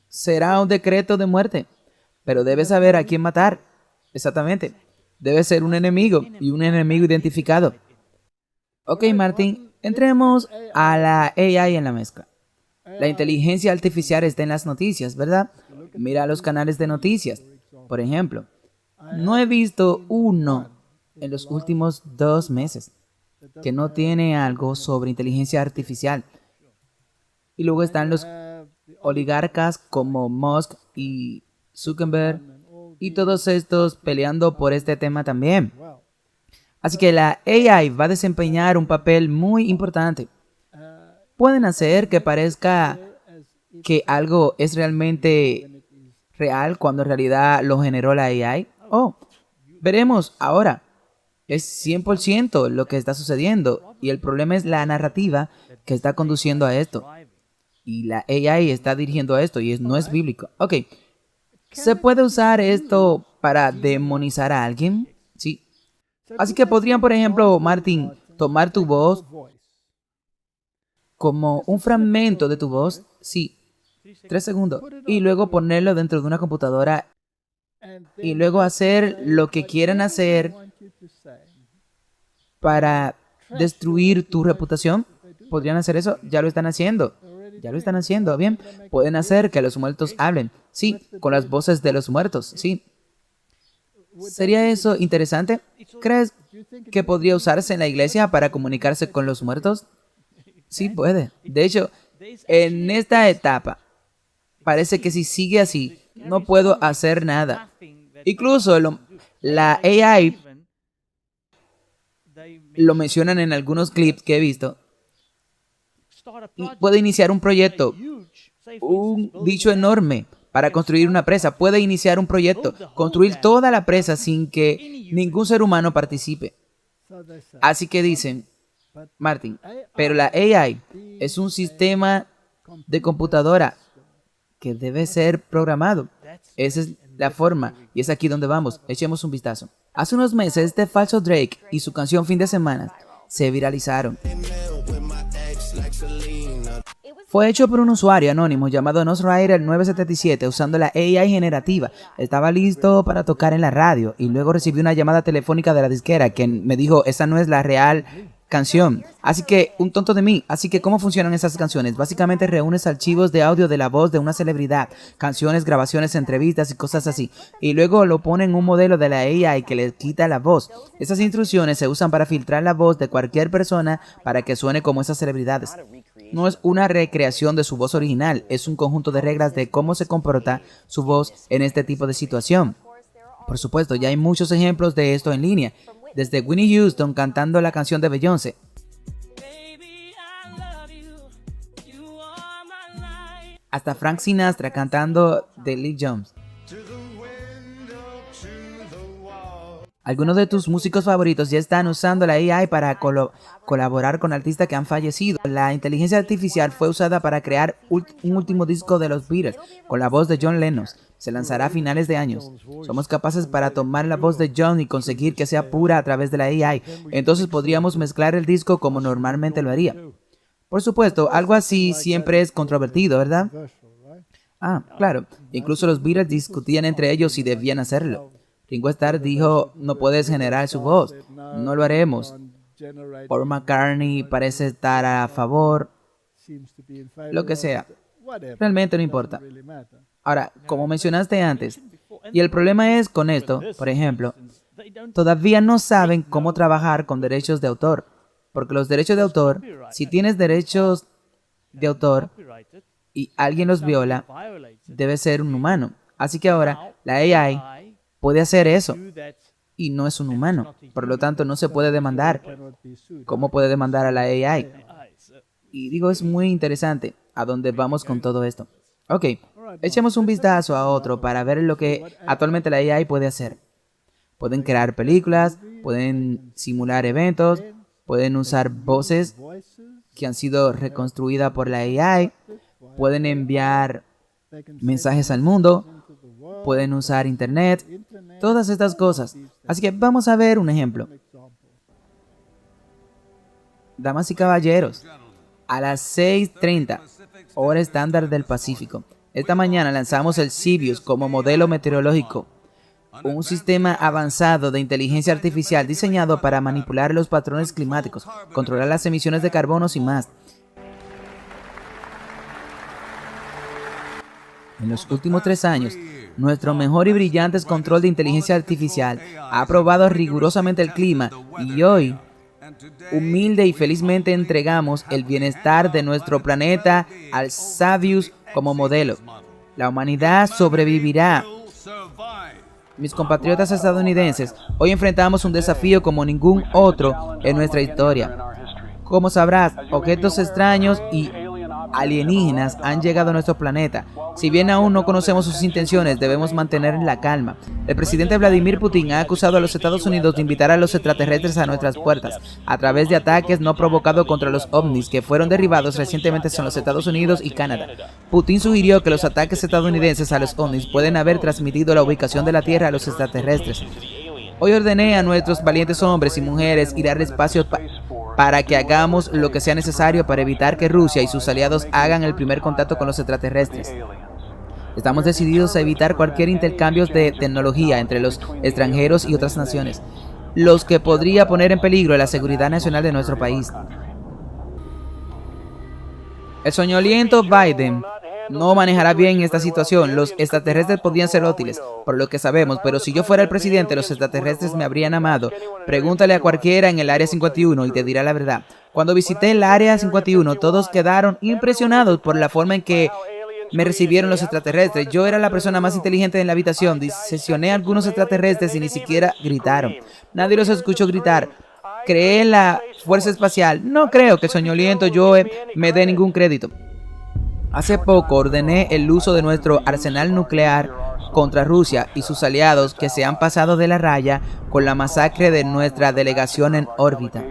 Será un decreto de muerte. Pero debes saber a quién matar. Exactamente. Debe ser un enemigo y un enemigo identificado. Ok, Martín, entremos a la AI en la mezcla. La inteligencia artificial está en las noticias, ¿verdad? Mira los canales de noticias. Por ejemplo, no he visto uno en los últimos 2 meses que no tiene algo sobre inteligencia artificial. Y luego están los oligarcas como Musk y Zuckerberg y todos estos peleando por este tema también. Así que la AI va a desempeñar un papel muy importante. Pueden hacer que parezca que algo es realmente real cuando en realidad lo generó la AI. Oh, veremos ahora. Es 100% lo que está sucediendo y el problema es la narrativa que está conduciendo a esto. Y la AI está dirigiendo a esto y no es bíblico. Ok, ¿Se puede usar esto para demonizar a alguien? Sí. Así que podrían, por ejemplo, Martin, tomar tu voz como un fragmento de tu voz, sí, 3 segundos, y luego ponerlo dentro de una computadora y luego hacer lo que quieran hacer para destruir tu reputación. ¿Podrían hacer eso? Ya lo están haciendo. Ya lo están haciendo, bien. Pueden hacer que los muertos hablen. Sí, con las voces de los muertos, sí. ¿Sería eso interesante? ¿Crees que podría usarse en la iglesia para comunicarse con los muertos? Sí, puede. De hecho, en esta etapa, parece que si sigue así, no puedo hacer nada. Incluso la AI lo mencionan en algunos clips que he visto. Y puede iniciar un proyecto, un bicho enorme para construir una presa. Puede iniciar un proyecto, construir toda la presa sin que ningún ser humano participe. Así que dicen, Martin, pero la AI es un sistema de computadora que debe ser programado. Esa es la forma y es aquí donde vamos. Echemos un vistazo. Hace unos meses este falso Drake y su canción Fin de Semana se viralizaron. Fue hecho por un usuario anónimo llamado NosRider977 usando la AI generativa. Estaba listo para tocar en la radio y luego recibí una llamada telefónica de la disquera que me dijo, esa no es la real canción. Así que, un tonto de mí. Así que, ¿cómo funcionan esas canciones? Básicamente reúnes archivos de audio de la voz de una celebridad, canciones, grabaciones, entrevistas y cosas así. Y luego lo ponen en un modelo de la AI que le quita la voz. Esas instrucciones se usan para filtrar la voz de cualquier persona para que suene como esas celebridades. No es una recreación de su voz original, es un conjunto de reglas de cómo se comporta su voz en este tipo de situación. Por supuesto, ya hay muchos ejemplos de esto en línea. Desde Whitney Houston cantando la canción de Beyoncé, hasta Frank Sinatra cantando de Lee Jones. Algunos de tus músicos favoritos ya están usando la AI para colaborar con artistas que han fallecido. La inteligencia artificial fue usada para crear un último disco de los Beatles con la voz de John Lennon. Se lanzará a finales de años. Somos capaces para tomar la voz de John y conseguir que sea pura a través de la AI. Entonces podríamos mezclar el disco como normalmente lo haría. Por supuesto, algo así siempre es controvertido, ¿verdad? Ah, claro. Incluso los Beatles discutían entre ellos si debían hacerlo. Ringo Starr dijo, no puedes generar su voz. No lo haremos. Paul McCartney parece estar a favor. Lo que sea. Realmente no importa. Ahora, como mencionaste antes, y el problema es con esto, por ejemplo, todavía no saben cómo trabajar con derechos de autor. Porque los derechos de autor, si tienes derechos de autor y alguien los viola, debe ser un humano. Así que ahora la AI puede hacer eso y no es un humano. Por lo tanto, no se puede demandar. ¿Cómo puede demandar a la AI? Y digo, es muy interesante a dónde vamos con todo esto. Ok, echemos un vistazo a otro para ver lo que actualmente la AI puede hacer. Pueden crear películas, pueden simular eventos, pueden usar voces que han sido reconstruidas por la AI, pueden enviar mensajes al mundo, pueden usar internet, todas estas cosas. Así que vamos a ver un ejemplo. Damas y caballeros, a las 6:30, hora estándar del Pacífico, esta mañana lanzamos el Cibius como modelo meteorológico, un sistema avanzado de inteligencia artificial diseñado para manipular los patrones climáticos, controlar las emisiones de carbono y más. En los últimos 3 años, nuestro mejor y brillante control de inteligencia artificial ha probado rigurosamente el clima y hoy, humilde y felizmente entregamos el bienestar de nuestro planeta al Cibius como modelo. La humanidad sobrevivirá. Mis compatriotas estadounidenses, hoy enfrentamos un desafío como ningún otro en nuestra historia. Como sabrás, objetos extraños y alienígenas han llegado a nuestro planeta. Si bien aún no conocemos sus intenciones, debemos mantener la calma. El presidente Vladimir Putin ha acusado a los Estados Unidos de invitar a los extraterrestres a nuestras puertas a través de ataques no provocados contra los ovnis que fueron derribados recientemente en los Estados Unidos y Canadá. Putin sugirió que los ataques estadounidenses a los ovnis pueden haber transmitido la ubicación de la Tierra a los extraterrestres. Hoy ordené a nuestros valientes hombres y mujeres ir al espacio para que hagamos lo que sea necesario para evitar que Rusia y sus aliados hagan el primer contacto con los extraterrestres. Estamos decididos a evitar cualquier intercambio de tecnología entre los extranjeros y otras naciones, los que podría poner en peligro la seguridad nacional de nuestro país. El soñoliento Biden no manejará bien esta situación. Los extraterrestres podrían ser útiles, por lo que sabemos, pero si yo fuera el presidente, los extraterrestres me habrían amado. Pregúntale a cualquiera en el Área 51 y te dirá la verdad. Cuando visité el Área 51, todos quedaron impresionados por la forma en que me recibieron los extraterrestres. Yo era la persona más inteligente en la habitación. Diseccioné a algunos extraterrestres y ni siquiera gritaron. Nadie los escuchó gritar. Creé en la fuerza espacial. No creo que el soñoliento Joe me dé ningún crédito. Hace poco ordené el uso de nuestro arsenal nuclear contra Rusia y sus aliados que se han pasado de la raya con la masacre de nuestra delegación en órbita.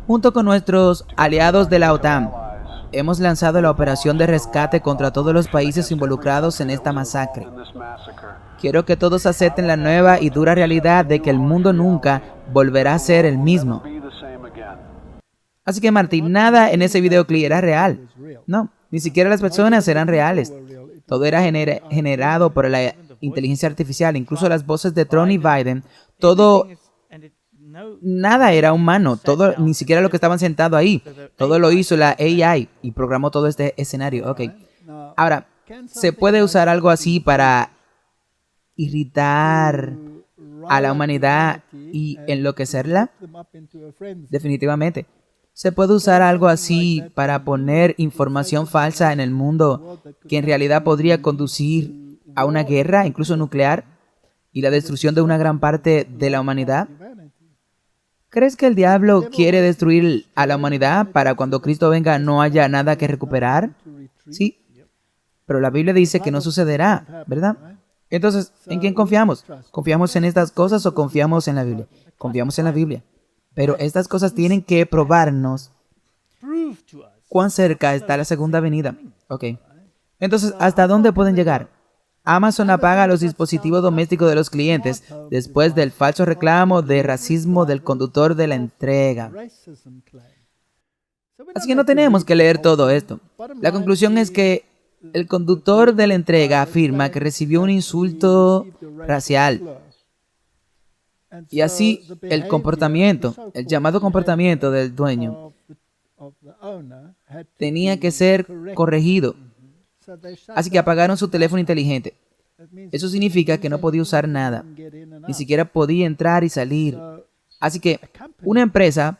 Junto con nuestros aliados de la OTAN, hemos lanzado la operación de rescate contra todos los países involucrados en esta masacre. Quiero que todos acepten la nueva y dura realidad de que el mundo nunca volverá a ser el mismo. Así que Martín, nada en ese videoclip era real. No, ni siquiera las personas eran reales. Todo era generado por la inteligencia artificial, incluso las voces de Trump y Biden. Todo, nada era humano, todo, ni siquiera lo que estaban sentados ahí. Todo lo hizo la AI y programó todo este escenario. Ok. Ahora, ¿se puede usar algo así para irritar a la humanidad y enloquecerla? Definitivamente. ¿Se puede usar algo así para poner información falsa en el mundo que en realidad podría conducir a una guerra, incluso nuclear, y la destrucción de una gran parte de la humanidad? ¿Crees que el diablo quiere destruir a la humanidad para cuando Cristo venga no haya nada que recuperar? Sí, pero la Biblia dice que no sucederá, ¿verdad? Entonces, ¿en quién confiamos? ¿Confiamos en estas cosas o confiamos en la Biblia? Confiamos en la Biblia. Pero estas cosas tienen que probarnos cuán cerca está la segunda venida. Ok. Entonces, ¿hasta dónde pueden llegar? Amazon apaga los dispositivos domésticos de los clientes después del falso reclamo de racismo del conductor de la entrega. Así que no tenemos que leer todo esto. La conclusión es que el conductor de la entrega afirma que recibió un insulto racial. Y así el comportamiento, el llamado comportamiento del dueño, tenía que ser corregido. Así que apagaron su teléfono inteligente. Eso significa que no podía usar nada. Ni siquiera podía entrar y salir. Así que una empresa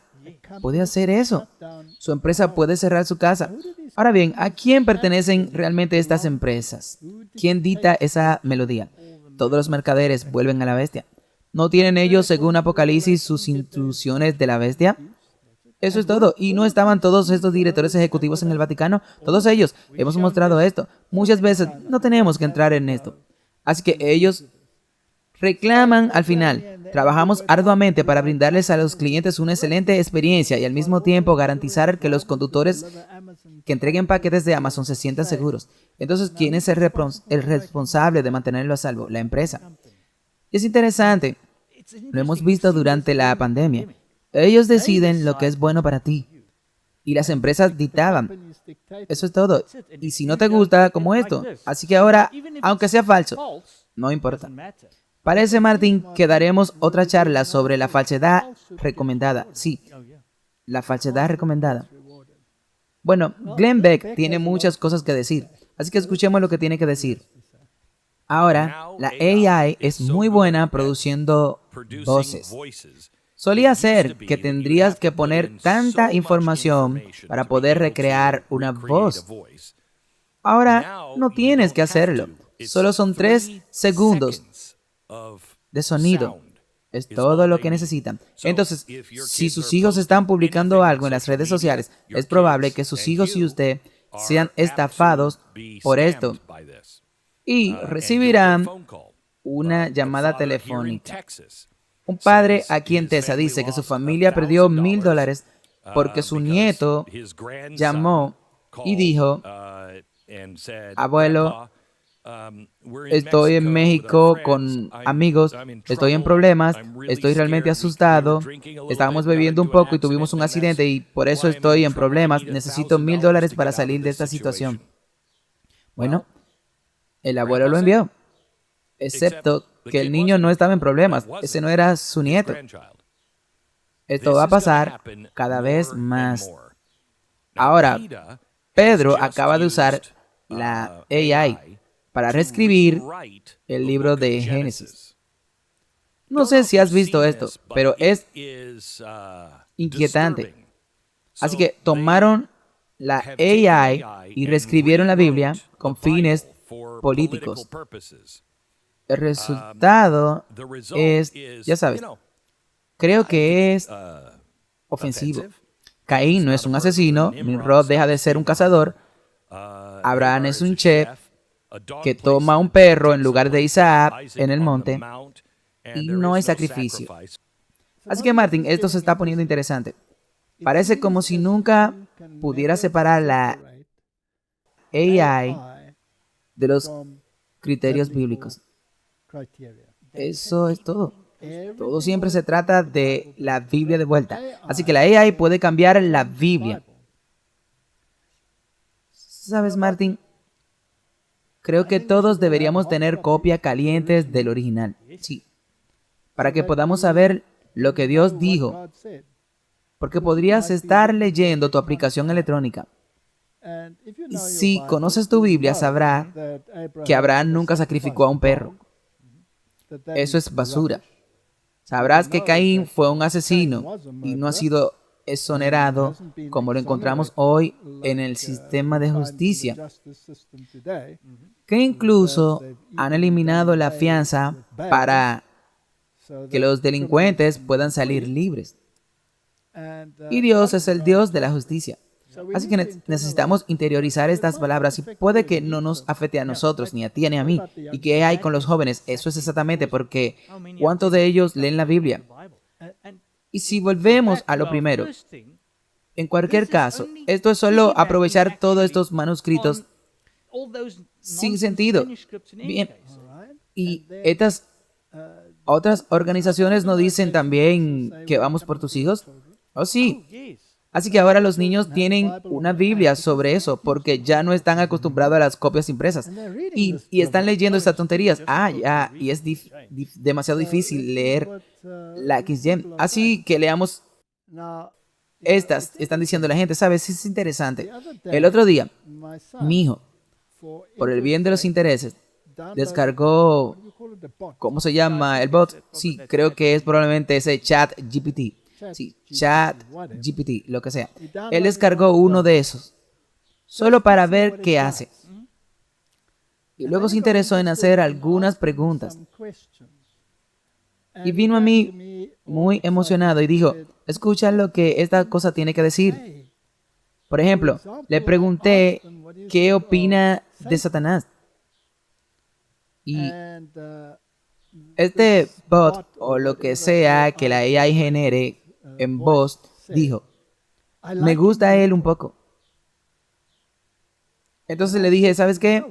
puede hacer eso. Su empresa puede cerrar su casa. Ahora bien, ¿a quién pertenecen realmente estas empresas? ¿Quién dicta esa melodía? Todos los mercaderes vuelven a la bestia. ¿No tienen ellos, según Apocalipsis, sus instrucciones de la bestia? Eso es todo. ¿Y no estaban todos estos directores ejecutivos en el Vaticano? Todos ellos. Hemos mostrado esto. Muchas veces no tenemos que entrar en esto. Así que ellos reclaman al final. Trabajamos arduamente para brindarles a los clientes una excelente experiencia y al mismo tiempo garantizar que los conductores que entreguen paquetes de Amazon se sientan seguros. Entonces, ¿quién es el responsable de mantenerlo a salvo? La empresa. Es interesante, lo hemos visto durante la pandemia. Ellos deciden lo que es bueno para ti. Y las empresas dictaban. Eso es todo. Y si no te gusta, como esto. Así que ahora, aunque sea falso, no importa. Parece, Martín, que daremos otra charla sobre la falsedad recomendada. Sí, la falsedad recomendada. Bueno, Glenn Beck tiene muchas cosas que decir. Así que escuchemos lo que tiene que decir. Ahora, la AI es muy buena produciendo voces. Solía ser que tendrías que poner tanta información para poder recrear una voz. Ahora no tienes que hacerlo. Solo son 3 segundos de sonido. Es todo lo que necesitan. Entonces, si sus hijos están publicando algo en las redes sociales, es probable que sus hijos y usted sean estafados por esto y recibirán una llamada telefónica. Un padre aquí en Texas dice que su familia perdió $1,000 porque su nieto llamó y dijo: abuelo, estoy en México con amigos, estoy en problemas, estoy realmente asustado, estábamos bebiendo un poco y tuvimos un accidente y por eso estoy en problemas, necesito $1,000 para salir de esta situación. Bueno, el abuelo lo envió, excepto que el niño no estaba en problemas, ese no era su nieto. Esto va a pasar cada vez más. Ahora, Pedro acaba de usar la AI para reescribir el libro de Génesis. No sé si has visto esto, pero es inquietante. Así que tomaron la AI y reescribieron la Biblia con fines políticos. El resultado es, ya sabes, creo que es ofensivo. Caín no es un asesino, Nimrod deja de ser un cazador, Abraham es un chef que toma un perro en lugar de Isaac en el monte y no hay sacrificio. Así que Martin, esto se está poniendo interesante. Parece como si nunca pudiera separar la AI de los criterios bíblicos. Eso es todo. Todo siempre se trata de la Biblia de vuelta. Así que la AI puede cambiar la Biblia. ¿Sabes, Martin? Creo que todos deberíamos tener copias calientes del original. Sí. Para que podamos saber lo que Dios dijo. Porque podrías estar leyendo tu aplicación electrónica. Y si conoces tu Biblia, sabrás que Abraham nunca sacrificó a un perro. Eso es basura. Sabrás que Caín fue un asesino y no ha sido exonerado como lo encontramos hoy en el sistema de justicia, que incluso han eliminado la fianza para que los delincuentes puedan salir libres. Y Dios es el Dios de la justicia. Así que necesitamos interiorizar estas palabras y puede que no nos afecte a nosotros, ni a ti ni a mí. ¿Y qué hay con los jóvenes? Eso es exactamente porque ¿cuántos de ellos leen la Biblia? Y si volvemos a lo primero, en cualquier caso, esto es solo aprovechar todos estos manuscritos sin sentido. Bien, y estas otras organizaciones nos dicen también que vamos por tus hijos. Oh, sí. Así que ahora los niños tienen una Biblia sobre eso, porque ya no están acostumbrados a las copias impresas. Y están leyendo estas tonterías. Ya, y es demasiado difícil leer la XGen. Así que leamos estas, están diciendo la gente, ¿sabes? Es interesante. El otro día, mi hijo, por el bien de los intereses, descargó, ¿cómo se llama el bot? Sí, creo que es probablemente ese Chat GPT. Sí, Chat GPT, lo que sea. Él descargó uno de esos, solo para ver qué hace. Y luego se interesó en hacer algunas preguntas. Y vino a mí muy emocionado y dijo, escucha lo que esta cosa tiene que decir. Por ejemplo, le pregunté qué opina de Satanás. Y este bot o lo que sea que la AI genere en voz dijo, me gusta él un poco. Entonces le dije, ¿sabes qué?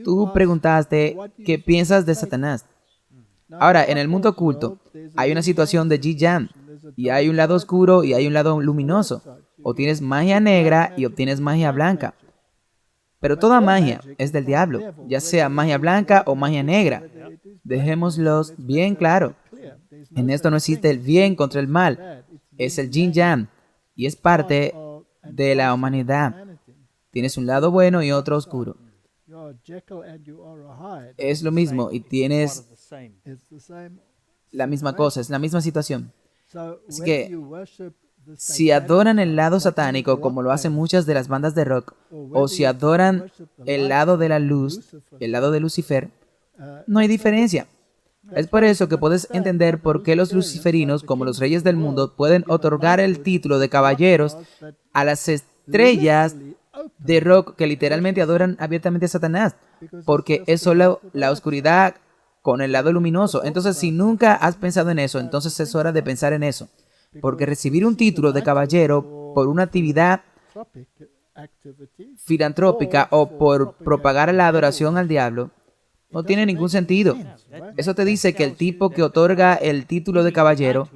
Tú preguntaste qué piensas de Satanás. Ahora, en el mundo oculto hay una situación de yin-yang y hay un lado oscuro y hay un lado luminoso. O tienes magia negra y obtienes magia blanca. Pero toda magia es del diablo, ya sea magia blanca o magia negra. Dejémoslos bien claro. En esto no existe el bien contra el mal. Es el yin-yang y es parte de la humanidad. Tienes un lado bueno y otro oscuro. Es lo mismo y tienes la misma cosa, es la misma situación. Así que si adoran el lado satánico como lo hacen muchas de las bandas de rock, o si adoran el lado de la luz, el lado de Lucifer, no hay diferencia. Es por eso que puedes entender por qué los luciferinos, como los reyes del mundo, pueden otorgar el título de caballeros a las estrellas de rock que literalmente adoran abiertamente a Satanás, porque es solo la oscuridad con el lado luminoso. Entonces, si nunca has pensado en eso, entonces es hora de pensar en eso, porque recibir un título de caballero por una actividad filantrópica o por propagar la adoración al diablo no tiene ningún sentido. Eso te dice que el tipo que otorga el título de caballero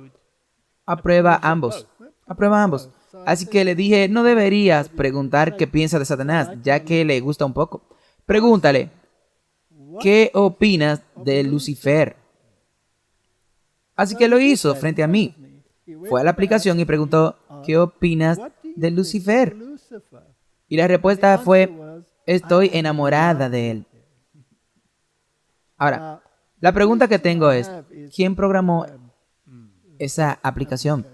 aprueba ambos. Aprueba ambos. Así que le dije, no deberías preguntar qué piensa de Satanás, ya que le gusta un poco. Pregúntale, ¿qué opinas de Lucifer? Así que lo hizo frente a mí. Fue a la aplicación y preguntó, ¿qué opinas de Lucifer? Y la respuesta fue, estoy enamorada de él. Ahora, la pregunta que tengo es, ¿quién programó esa aplicación?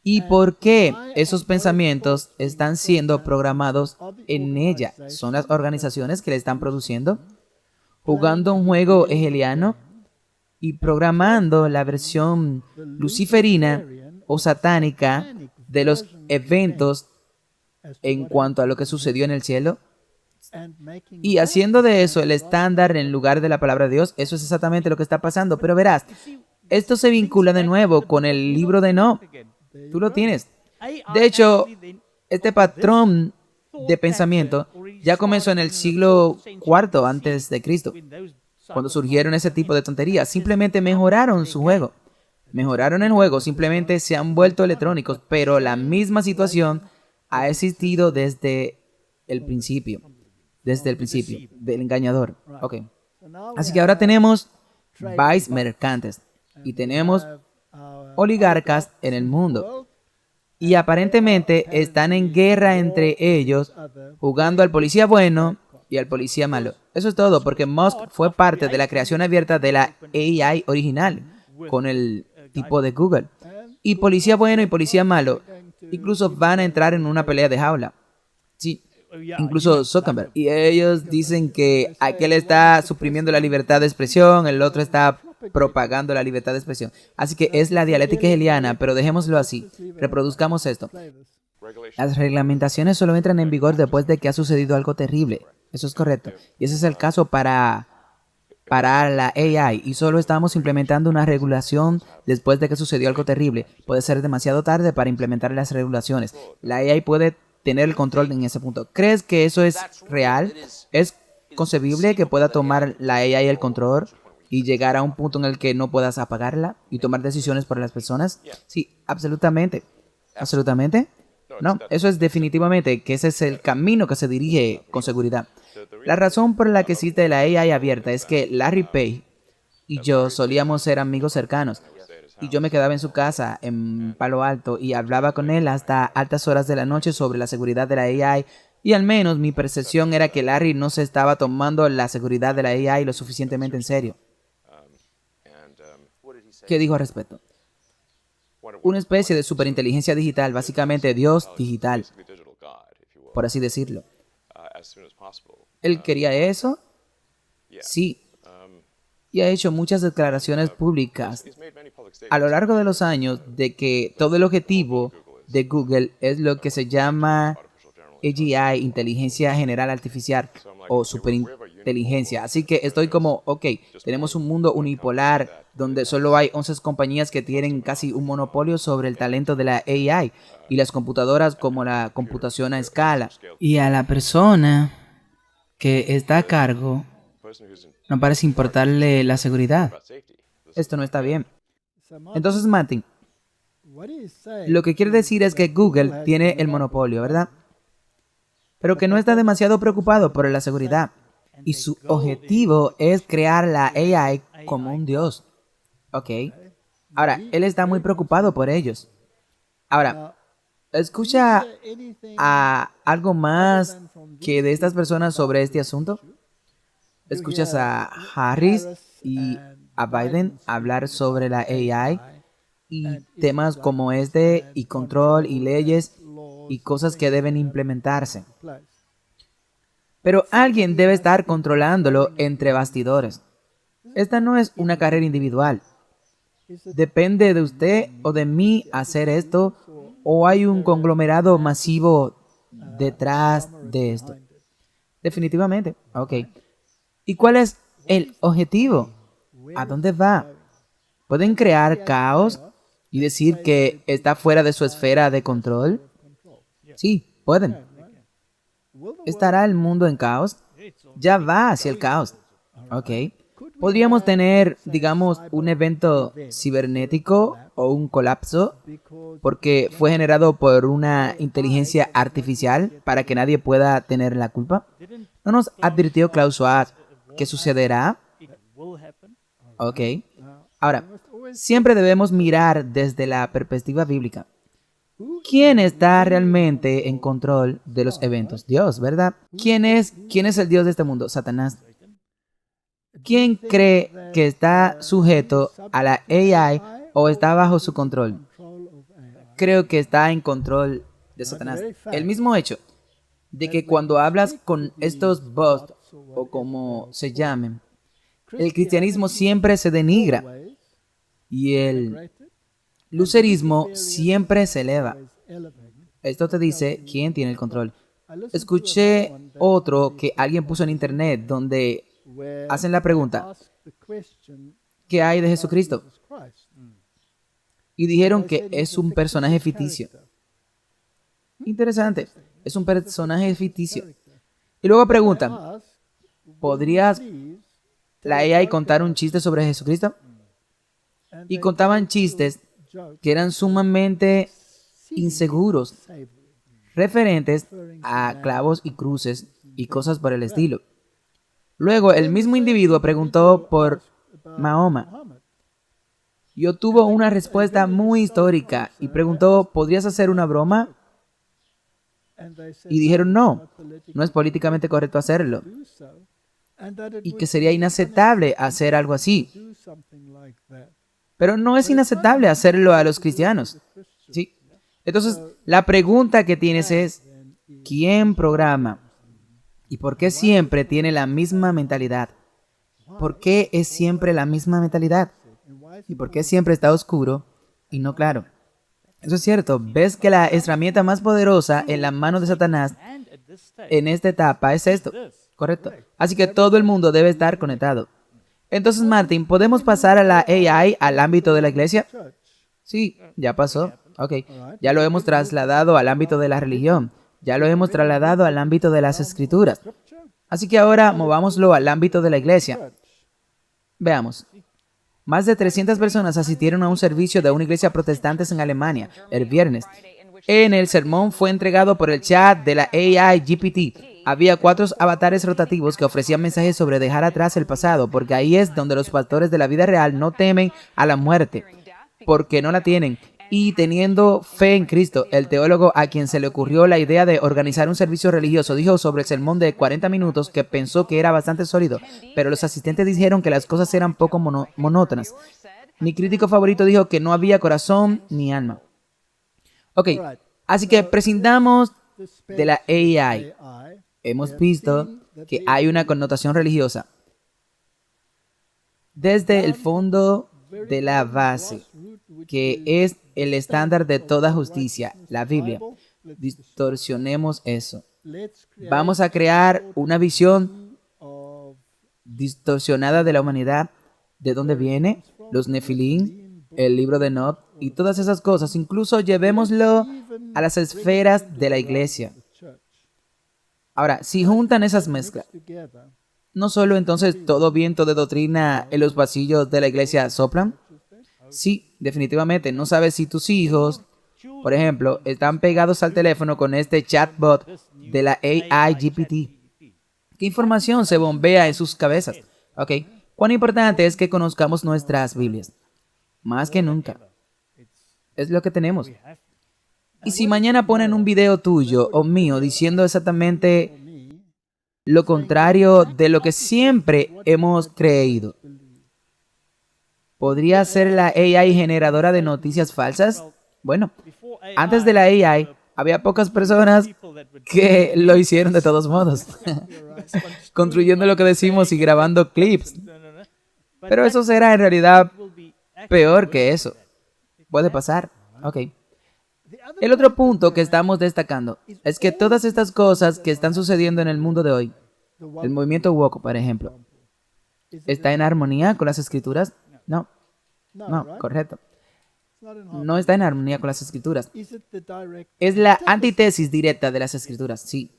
¿Y por qué esos pensamientos están siendo programados en ella? ¿Son las organizaciones que le están produciendo? ¿Jugando un juego hegeliano y programando la versión luciferina o satánica de los eventos en cuanto a lo que sucedió en el cielo? Y haciendo de eso el estándar en lugar de la palabra de Dios. Eso es exactamente lo que está pasando. Pero verás, esto se vincula de nuevo con el libro de Enoch. Tú lo tienes. De hecho, este patrón de pensamiento ya comenzó en el siglo IV antes de Cristo, cuando surgieron ese tipo de tonterías. Simplemente mejoraron su juego. Mejoraron el juego, simplemente se han vuelto electrónicos, pero la misma situación ha existido desde el principio. Desde el principio, del engañador. Ok. Así que ahora tenemos vice mercantes y tenemos oligarcas en el mundo. Y aparentemente están en guerra entre ellos, jugando al policía bueno y al policía malo. Eso es todo, porque Musk fue parte de la creación abierta de la AI original, con el tipo de Google. Y policía bueno y policía malo incluso van a entrar en una pelea de jaula. Sí, incluso Zuckerberg. Y ellos dicen que aquel está suprimiendo la libertad de expresión, el otro está propagando la libertad de expresión. Así que es la dialéctica hegeliana, pero dejémoslo así. Reproduzcamos esto. Las reglamentaciones solo entran en vigor después de que ha sucedido algo terrible. Eso es correcto. Y ese es el caso para la AI. Y solo estamos implementando una regulación después de que sucedió algo terrible. Puede ser demasiado tarde para implementar las regulaciones. La AI puede tener el control en ese punto. ¿Crees que eso es real? ¿Es concebible que pueda tomar la AI el control y llegar a un punto en el que no puedas apagarla y tomar decisiones por las personas? Sí, absolutamente. ¿Absolutamente? No, eso es definitivamente que ese es el camino que se dirige con seguridad. La razón por la que existe la AI abierta es que Larry Page y yo solíamos ser amigos cercanos. Y yo me quedaba en su casa en Palo Alto y hablaba con él hasta altas horas de la noche sobre la seguridad de la AI. Y al menos mi percepción era que Larry no se estaba tomando la seguridad de la AI lo suficientemente en serio. ¿Qué dijo al respecto? Una especie de superinteligencia digital, básicamente Dios digital, por así decirlo. ¿Él quería eso? Sí. Y ha hecho muchas declaraciones públicas a lo largo de los años de que todo el objetivo de Google es lo que se llama AGI, Inteligencia General Artificial o Superinteligencia. Así que estoy como, ok, tenemos un mundo unipolar donde solo hay 11 compañías que tienen casi un monopolio sobre el talento de la AI y las computadoras como la computación a escala. Y a la persona que está a cargo no parece importarle la seguridad. Esto no está bien. Entonces, Martin, lo que quiere decir es que Google tiene el monopolio, ¿verdad? Pero que no está demasiado preocupado por la seguridad. Y su objetivo es crear la AI como un dios. Ok. Ahora, él está muy preocupado por ellos. Ahora, escucha a algo más que de estas personas sobre este asunto. Escuchas a Harris y a Biden hablar sobre la AI y temas como este y control y leyes y cosas que deben implementarse. Pero alguien debe estar controlándolo entre bastidores. Esta no es una carrera individual. Depende de usted o de mí hacer esto, o hay un conglomerado masivo detrás de esto. Definitivamente. Ok. ¿Y cuál es el objetivo? ¿A dónde va? ¿Pueden crear caos y decir que está fuera de su esfera de control? Sí, pueden. ¿Estará el mundo en caos? Ya va hacia el caos. Ok. ¿Podríamos tener, digamos, un evento cibernético o un colapso porque fue generado por una inteligencia artificial para que nadie pueda tener la culpa? ¿No nos advirtió Klaus Schwab que sucederá? Ok. Ahora, siempre debemos mirar desde la perspectiva bíblica. ¿Quién está realmente en control de los eventos? Dios, ¿verdad? ¿Quién es el Dios de este mundo? Satanás. ¿Quién cree que está sujeto a la AI o está bajo su control? Creo que está en control de Satanás. El mismo hecho de que cuando hablas con estos bots o como se llamen, el cristianismo siempre se denigra y el lucerismo siempre se eleva. Esto te dice quién tiene el control. Escuché otro que alguien puso en internet donde hacen la pregunta, ¿qué hay de Jesucristo? Y dijeron que es un personaje ficticio. Interesante, es un personaje ficticio. Y luego preguntan, ¿podrías la AI contar un chiste sobre Jesucristo? Y contaban chistes que eran sumamente inseguros, referentes a clavos y cruces y cosas por el estilo. Luego, el mismo individuo preguntó por Mahoma y obtuvo una respuesta muy histórica y preguntó, ¿podrías hacer una broma? Y dijeron, no es políticamente correcto hacerlo y que sería inaceptable hacer algo así. Pero no es inaceptable hacerlo a los cristianos. ¿Sí? Entonces, la pregunta que tienes es, ¿quién programa? ¿Y por qué siempre tiene la misma mentalidad? ¿Por qué es siempre la misma mentalidad? ¿Y por qué siempre está oscuro y no claro? Eso es cierto. ¿Ves que la herramienta más poderosa en la mano de Satanás en esta etapa es esto? Correcto. Así que todo el mundo debe estar conectado. Entonces, Martín, ¿podemos pasar a la AI al ámbito de la iglesia? Sí, ya pasó. Ok. Ya lo hemos trasladado al ámbito de la religión. Ya lo hemos trasladado al ámbito de las escrituras. Así que ahora movámoslo al ámbito de la iglesia. Veamos. Más de 300 personas asistieron a un servicio de una iglesia protestante en Alemania el viernes. En el sermón fue entregado por el chat de la AI GPT. Había 4 avatares rotativos que ofrecían mensajes sobre dejar atrás el pasado, porque ahí es donde los pastores de la vida real no temen a la muerte, porque no la tienen. Y teniendo fe en Cristo, el teólogo a quien se le ocurrió la idea de organizar un servicio religioso dijo sobre el sermón de 40 minutos que pensó que era bastante sólido, pero los asistentes dijeron que las cosas eran poco monótonas. Mi crítico favorito dijo que no había corazón ni alma. Ok, así que prescindamos de la AI. Hemos visto que hay una connotación religiosa. Desde el fondo de la base, que es el estándar de toda justicia, la Biblia, distorsionemos eso. Vamos a crear una visión distorsionada de la humanidad, de dónde viene, los Nefilim, el libro de Enoch y todas esas cosas. Incluso llevémoslo a las esferas de la iglesia. Ahora, si juntan esas mezclas, ¿no solo entonces todo viento de doctrina en los pasillos de la iglesia soplan? Sí, definitivamente. No sabes si tus hijos, por ejemplo, están pegados al teléfono con este chatbot de la AI GPT. ¿Qué información se bombea en sus cabezas? Ok. ¿Cuán importante es que conozcamos nuestras Biblias? Más que nunca. Es lo que tenemos. Y si mañana ponen un video tuyo o mío diciendo exactamente lo contrario de lo que siempre hemos creído, ¿podría ser la AI generadora de noticias falsas? Bueno, antes de la AI había pocas personas que lo hicieron de todos modos, construyendo lo que decimos y grabando clips. Pero eso será en realidad peor que eso. Puede pasar. Ok. El otro punto que estamos destacando es que todas estas cosas que están sucediendo en el mundo de hoy, el movimiento woke, por ejemplo, ¿está en armonía con las escrituras? No, no, correcto. No está en armonía con las escrituras. Es la antítesis directa de las escrituras, sí.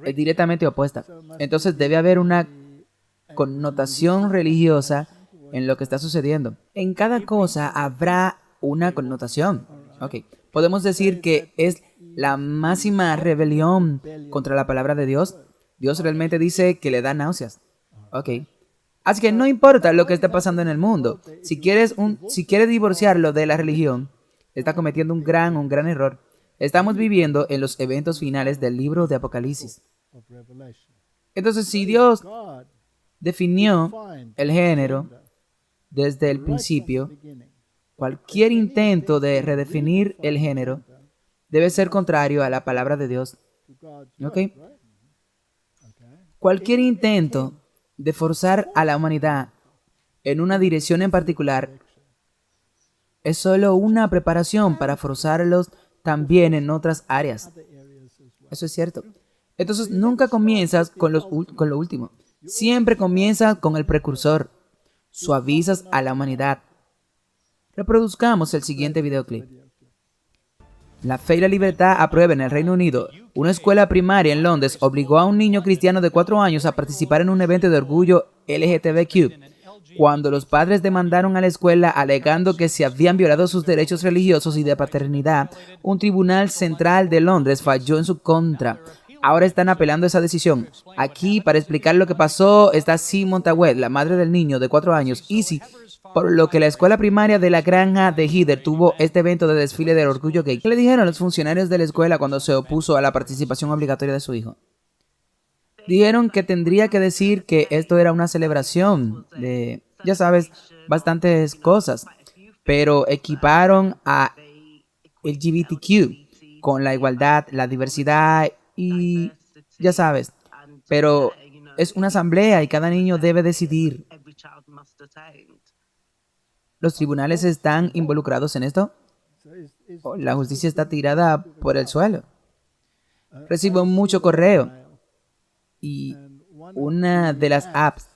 Es directamente opuesta. Entonces debe haber una connotación religiosa en lo que está sucediendo. En cada cosa habrá una connotación. Ok. Podemos decir que es la máxima rebelión contra la palabra de Dios. Dios realmente dice que le da náuseas. Ok. Así que no importa lo que esté pasando en el mundo. Si quieres divorciarlo de la religión, está cometiendo un gran error. Estamos viviendo en los eventos finales del libro de Apocalipsis. Entonces, si Dios definió el género desde el principio, cualquier intento de redefinir el género debe ser contrario a la palabra de Dios. ¿Ok? Cualquier intento de forzar a la humanidad en una dirección en particular es solo una preparación para forzarlos también en otras áreas. Eso es cierto. Entonces nunca comienzas con lo último. Siempre comienzas con el precursor. Suavizas a la humanidad. Reproduzcamos el siguiente videoclip. La Fe y la Libertad aprueba en el Reino Unido. Una escuela primaria en Londres obligó a un niño cristiano de 4 años a participar en un evento de orgullo LGTBQ. Cuando los padres demandaron a la escuela alegando que se habían violado sus derechos religiosos y de paternidad, un tribunal central de Londres falló en su contra. Ahora están apelando esa decisión. Aquí, para explicar lo que pasó, está Simon Tawet, la madre del niño de 4 años, Izzy, por lo que la escuela primaria de la granja de Heather tuvo este evento de desfile del orgullo gay. ¿Qué le dijeron los funcionarios de la escuela cuando se opuso a la participación obligatoria de su hijo? Dijeron que tendría que decir que esto era una celebración de, ya sabes, bastantes cosas, pero equiparon a LGBTQ con la igualdad, la diversidad y, ya sabes, pero es una asamblea y cada niño debe decidir. ¿Los tribunales están involucrados en esto? ¿O la justicia está tirada por el suelo? Recibo mucho correo y una de las apps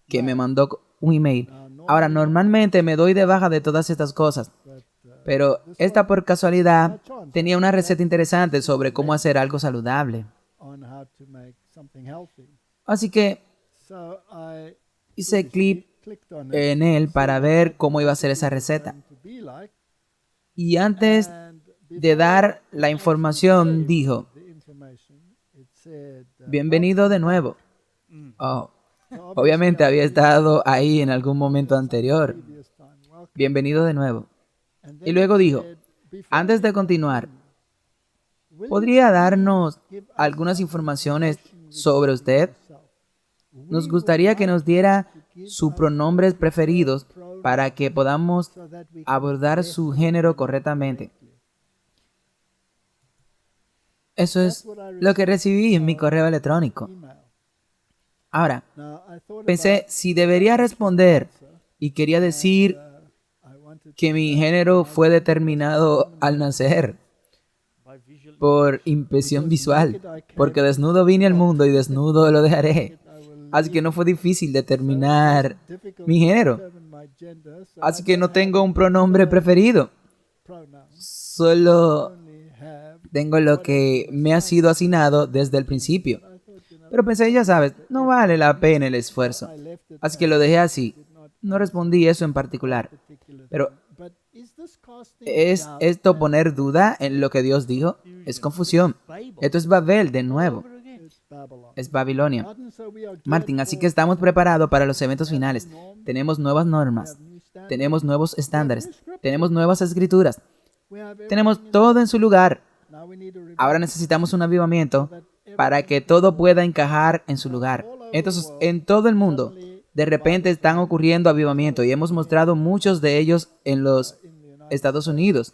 que me mandó un email. Ahora, normalmente me doy de baja de todas estas cosas, pero esta por casualidad tenía una receta interesante sobre cómo hacer algo saludable. Así que hice clic en él para ver cómo iba a ser esa receta. Y antes de dar la información, dijo: bienvenido de nuevo. Oh, obviamente había estado ahí en algún momento anterior. Bienvenido de nuevo. Y luego dijo: antes de continuar, ¿podría darnos algunas informaciones sobre usted? Nos gustaría que nos diera sus pronombres preferidos para que podamos abordar su género correctamente. Eso es lo que recibí en mi correo electrónico. Ahora, pensé si debería responder y quería decir que mi género fue determinado al nacer por impresión visual, porque desnudo vine al mundo y desnudo lo dejaré. Así que no fue difícil determinar mi género. Así que no tengo un pronombre preferido. Solo tengo lo que me ha sido asignado desde el principio. Pero pensé, ya sabes, no vale la pena el esfuerzo. Así que lo dejé así. No respondí eso en particular. Pero, ¿es esto poner duda en lo que Dios dijo? Es confusión. Esto es Babel de nuevo. Es Babilonia. Martín, así que estamos preparados para los eventos finales. Tenemos nuevas normas. Tenemos nuevos estándares. Tenemos nuevas escrituras. Tenemos todo en su lugar. Ahora necesitamos un avivamiento para que todo pueda encajar en su lugar. Entonces, en todo el mundo, de repente están ocurriendo avivamientos y hemos mostrado muchos de ellos en los Estados Unidos,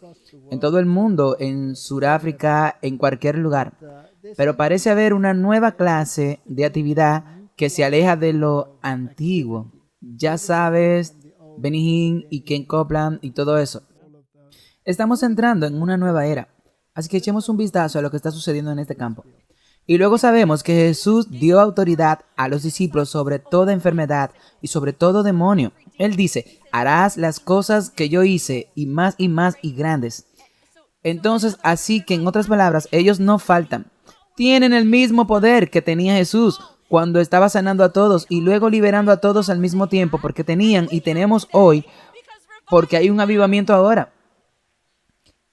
en todo el mundo, en Sudáfrica, en cualquier lugar. Pero parece haber una nueva clase de actividad que se aleja de lo antiguo. Ya sabes, Benny Hinn y Ken Copeland y todo eso. Estamos entrando en una nueva era, así que echemos un vistazo a lo que está sucediendo en este campo. Y luego sabemos que Jesús dio autoridad a los discípulos sobre toda enfermedad y sobre todo demonio. Él dice, harás las cosas que yo hice y más y grandes. Entonces, así que en otras palabras, ellos no faltan. Tienen el mismo poder que tenía Jesús cuando estaba sanando a todos y luego liberando a todos al mismo tiempo, porque tenían y tenemos hoy, porque hay un avivamiento ahora.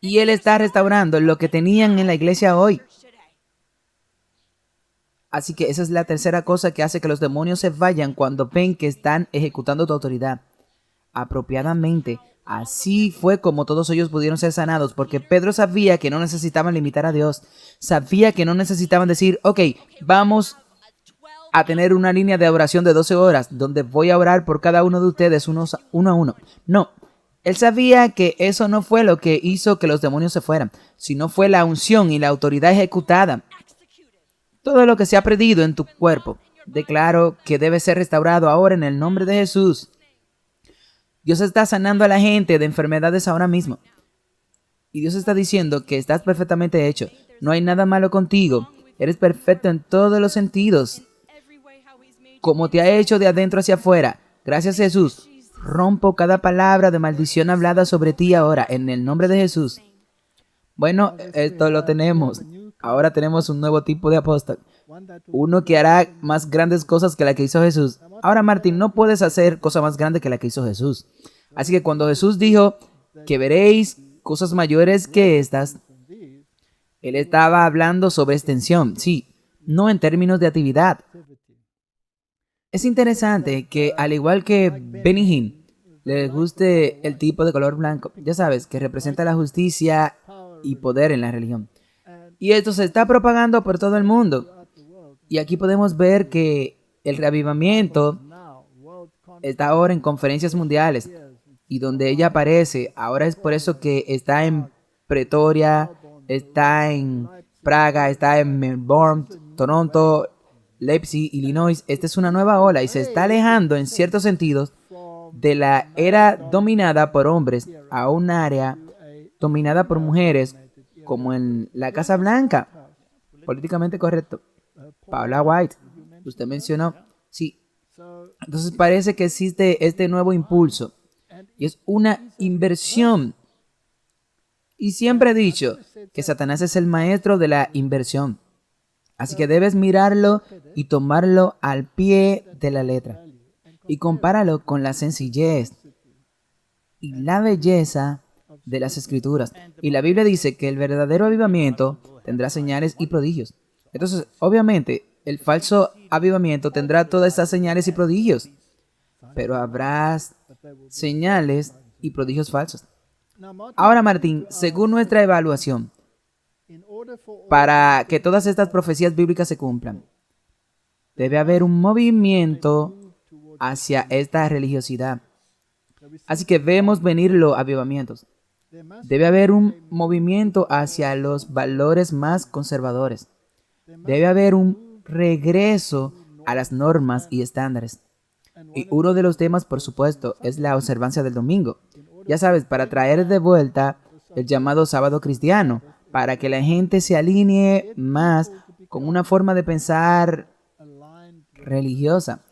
Y Él está restaurando lo que tenían en la iglesia hoy. Así que esa es la tercera cosa que hace que los demonios se vayan cuando ven que están ejecutando tu autoridad apropiadamente. Así fue como todos ellos pudieron ser sanados, porque Pedro sabía que no necesitaban limitar a Dios. Sabía que no necesitaban decir, ok, vamos a tener una línea de oración de 12 horas, donde voy a orar por cada uno de ustedes uno a uno. No, él sabía que eso no fue lo que hizo que los demonios se fueran, sino fue la unción y la autoridad ejecutada. Todo lo que se ha perdido en tu cuerpo, declaro que debe ser restaurado ahora en el nombre de Jesús. Dios está sanando a la gente de enfermedades ahora mismo. Y Dios está diciendo que estás perfectamente hecho. No hay nada malo contigo. Eres perfecto en todos los sentidos. Como te ha hecho de adentro hacia afuera. Gracias, Jesús. Rompo cada palabra de maldición hablada sobre ti ahora, en el nombre de Jesús. Bueno, esto lo tenemos. Ahora tenemos un nuevo tipo de apóstol. Uno que hará más grandes cosas que la que hizo Jesús. Ahora, Martín, no puedes hacer cosa más grande que la que hizo Jesús. Así que cuando Jesús dijo que veréis cosas mayores que estas, Él estaba hablando sobre extensión, sí, no en términos de actividad. Es interesante que, al igual que Benny Hinn, le guste el tipo de color blanco, ya sabes, que representa la justicia y poder en la religión. Y esto se está propagando por todo el mundo. Y aquí podemos ver que el reavivamiento está ahora en conferencias mundiales y donde ella aparece. Ahora es por eso que está en Pretoria, está en Praga, está en Melbourne, Toronto, Leipzig, Illinois. Esta es una nueva ola y se está alejando en ciertos sentidos de la era dominada por hombres a un área dominada por mujeres, como en la Casa Blanca. Políticamente correcto. Paula White, usted mencionó, sí. Entonces parece que existe este nuevo impulso y es una inversión. Y siempre he dicho que Satanás es el maestro de la inversión. Así que debes mirarlo y tomarlo al pie de la letra. Y compáralo con la sencillez y la belleza de las Escrituras. Y la Biblia dice que el verdadero avivamiento tendrá señales y prodigios. Entonces, obviamente, el falso avivamiento tendrá todas estas señales y prodigios. Pero habrá señales y prodigios falsos. Ahora, Martín, según nuestra evaluación, para que todas estas profecías bíblicas se cumplan, debe haber un movimiento hacia esta religiosidad. Así que vemos venir los avivamientos. Debe haber un movimiento hacia los valores más conservadores. Debe haber un regreso a las normas y estándares. Y uno de los temas, por supuesto, es la observancia del domingo. Ya sabes, para traer de vuelta el llamado sábado cristiano, para que la gente se alinee más con una forma de pensar religiosa.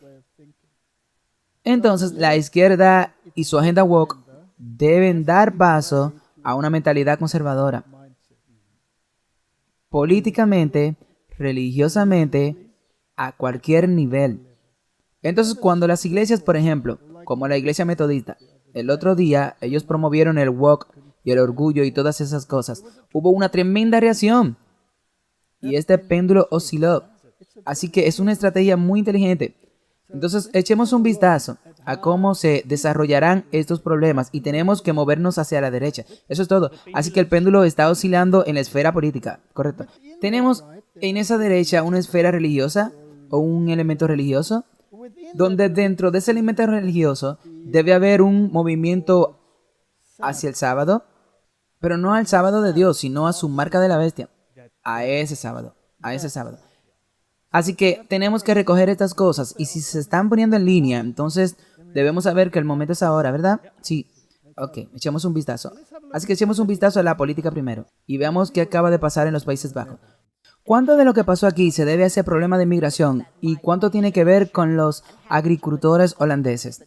Entonces, la izquierda y su agenda woke deben dar paso a una mentalidad conservadora. Políticamente, religiosamente, a cualquier nivel. Entonces, cuando las iglesias, por ejemplo, como la iglesia metodista, el otro día ellos promovieron el woke y el orgullo y todas esas cosas, hubo una tremenda reacción. Y este péndulo osciló. Así que es una estrategia muy inteligente. Entonces, echemos un vistazo a cómo se desarrollarán estos problemas y tenemos que movernos hacia la derecha. Eso es todo. Así que el péndulo está oscilando en la esfera política. Correcto. Tenemos en esa derecha una esfera religiosa o un elemento religioso, donde dentro de ese elemento religioso debe haber un movimiento hacia el sábado, pero no al sábado de Dios, sino a su marca de la bestia. A ese sábado. A ese sábado. Así que tenemos que recoger estas cosas y si se están poniendo en línea, entonces debemos saber que el momento es ahora, ¿verdad? Sí. Ok, echemos un vistazo. Así que echemos un vistazo a la política primero y veamos qué acaba de pasar en los Países Bajos. ¿Cuánto de lo que pasó aquí se debe a ese problema de migración y cuánto tiene que ver con los agricultores holandeses?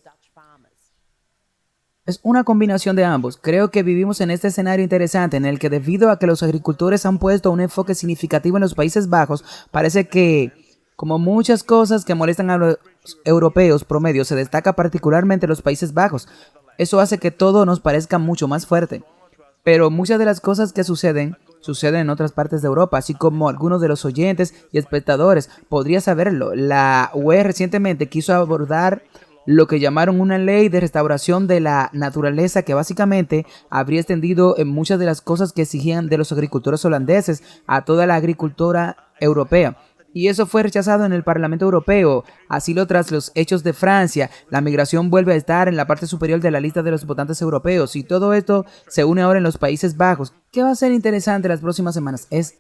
Es una combinación de ambos. Creo que vivimos en este escenario interesante en el que debido a que los agricultores han puesto un enfoque significativo en los Países Bajos, parece que, como muchas cosas que molestan a los europeos promedio, se destaca particularmente los Países Bajos. Eso hace que todo nos parezca mucho más fuerte. Pero muchas de las cosas que suceden en otras partes de Europa, así como algunos de los oyentes y espectadores podría saberlo. La UE recientemente quiso abordar lo que llamaron una ley de restauración de la naturaleza que básicamente habría extendido en muchas de las cosas que exigían de los agricultores holandeses a toda la agricultura europea. Y eso fue rechazado en el Parlamento Europeo. Así tras los hechos de Francia, la migración vuelve a estar en la parte superior de la lista de los votantes europeos. Y todo esto se une ahora en los Países Bajos. ¿Qué va a ser interesante las próximas semanas? Es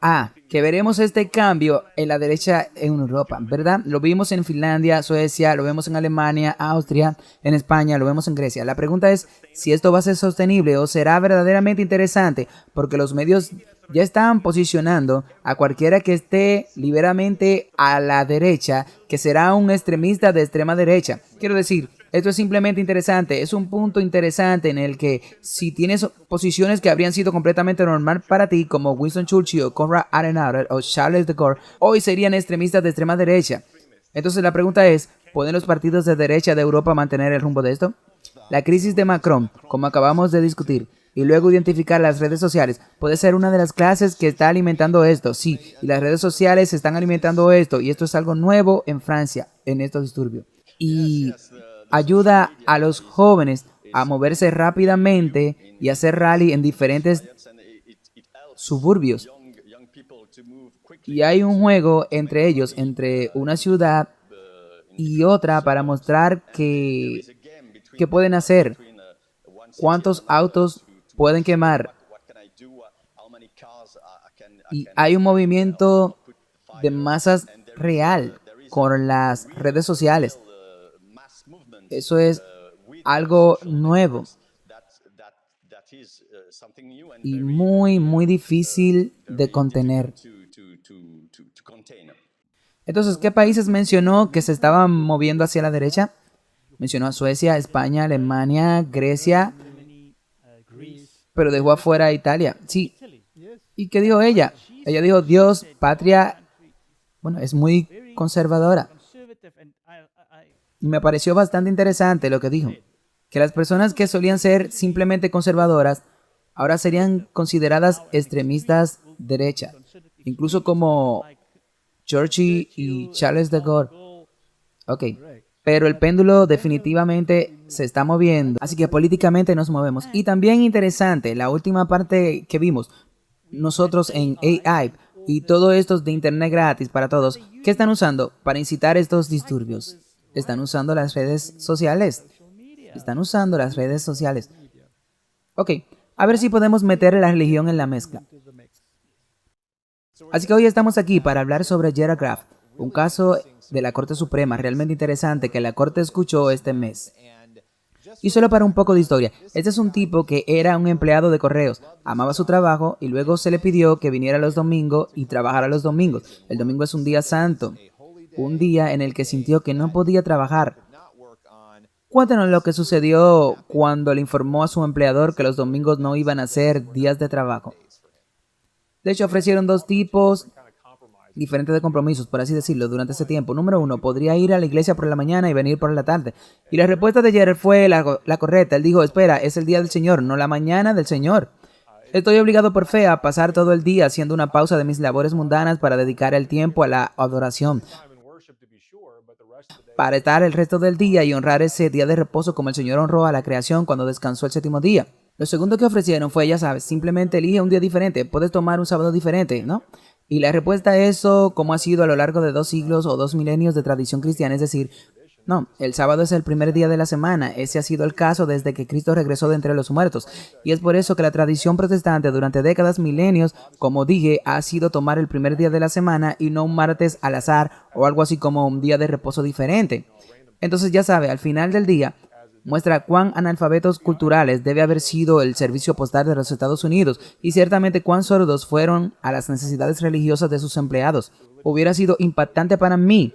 que veremos este cambio en la derecha en Europa, ¿verdad? Lo vimos en Finlandia, Suecia, lo vemos en Alemania, Austria, en España, lo vemos en Grecia. La pregunta es si esto va a ser sostenible o será verdaderamente interesante, porque los medios ya están posicionando a cualquiera que esté liberamente a la derecha, que será un extremista de extrema derecha. Quiero decir, esto es simplemente interesante, es un punto interesante en el que si tienes posiciones que habrían sido completamente normal para ti, como Winston Churchill o Konrad Adenauer o Charles de Gaulle, hoy serían extremistas de extrema derecha. Entonces la pregunta es, ¿pueden los partidos de derecha de Europa mantener el rumbo de esto? La crisis de Macron, como acabamos de discutir, y luego identificar las redes sociales, puede ser una de las clases que está alimentando esto, sí, y las redes sociales están alimentando esto, y esto es algo nuevo en Francia, en estos disturbios. Y ayuda a los jóvenes a moverse rápidamente y hacer rally en diferentes suburbios. Y hay un juego entre ellos, entre una ciudad y otra, para mostrar qué pueden hacer, cuántos autos pueden quemar. Y hay un movimiento de masas real con las redes sociales. Eso es algo nuevo y muy, muy difícil de contener. Entonces, ¿qué países mencionó que se estaban moviendo hacia la derecha? Mencionó a Suecia, España, Alemania, Grecia, pero dejó afuera a Italia. Sí. ¿Y qué dijo ella? Ella dijo, Dios, patria, bueno, es muy conservadora. Y me pareció bastante interesante lo que dijo, que las personas que solían ser simplemente conservadoras, ahora serían consideradas extremistas derecha, incluso como Churchill y Charles de Gaulle. Ok. Pero el péndulo definitivamente se está moviendo, así que políticamente nos movemos. Y también interesante, la última parte que vimos, nosotros en AI y todo esto de internet gratis para todos, ¿qué están usando para incitar estos disturbios? Están usando las redes sociales. Están usando las redes sociales. Ok, a ver si podemos meter la religión en la mezcla. Así que hoy estamos aquí para hablar sobre Gerald Graff, un caso de la Corte Suprema realmente interesante que la Corte escuchó este mes. Y solo para un poco de historia, este es un tipo que era un empleado de correos, amaba su trabajo y luego se le pidió que viniera los domingos y trabajara los domingos. El domingo es un día santo, un día en el que sintió que no podía trabajar. Cuéntanos lo que sucedió cuando le informó a su empleador que los domingos no iban a ser días de trabajo. De hecho, ofrecieron dos tipos diferentes de compromisos, por así decirlo, durante ese tiempo. Número uno, podría ir a la iglesia por la mañana y venir por la tarde. Y la respuesta de Gerald fue la correcta. Él dijo, espera, es el día del Señor, no la mañana del Señor. Estoy obligado por fe a pasar todo el día haciendo una pausa de mis labores mundanas para dedicar el tiempo a la adoración, para estar el resto del día y honrar ese día de reposo como el Señor honró a la creación cuando descansó el séptimo día. Lo segundo que ofrecieron fue, ya sabes, simplemente elige un día diferente, puedes tomar un sábado diferente, ¿no? Y la respuesta a eso, como ha sido a lo largo de 2 siglos o 2 milenios de tradición cristiana, es decir, no, el sábado es el primer día de la semana. Ese ha sido el caso desde que Cristo regresó de entre los muertos. Y es por eso que la tradición protestante durante décadas, milenios, como dije, ha sido tomar el primer día de la semana y no un martes al azar o algo así como un día de reposo diferente. Entonces ya sabe, al final del día, muestra cuán analfabetos culturales debe haber sido el servicio postal de los Estados Unidos y ciertamente cuán sordos fueron a las necesidades religiosas de sus empleados. Hubiera sido impactante para mí.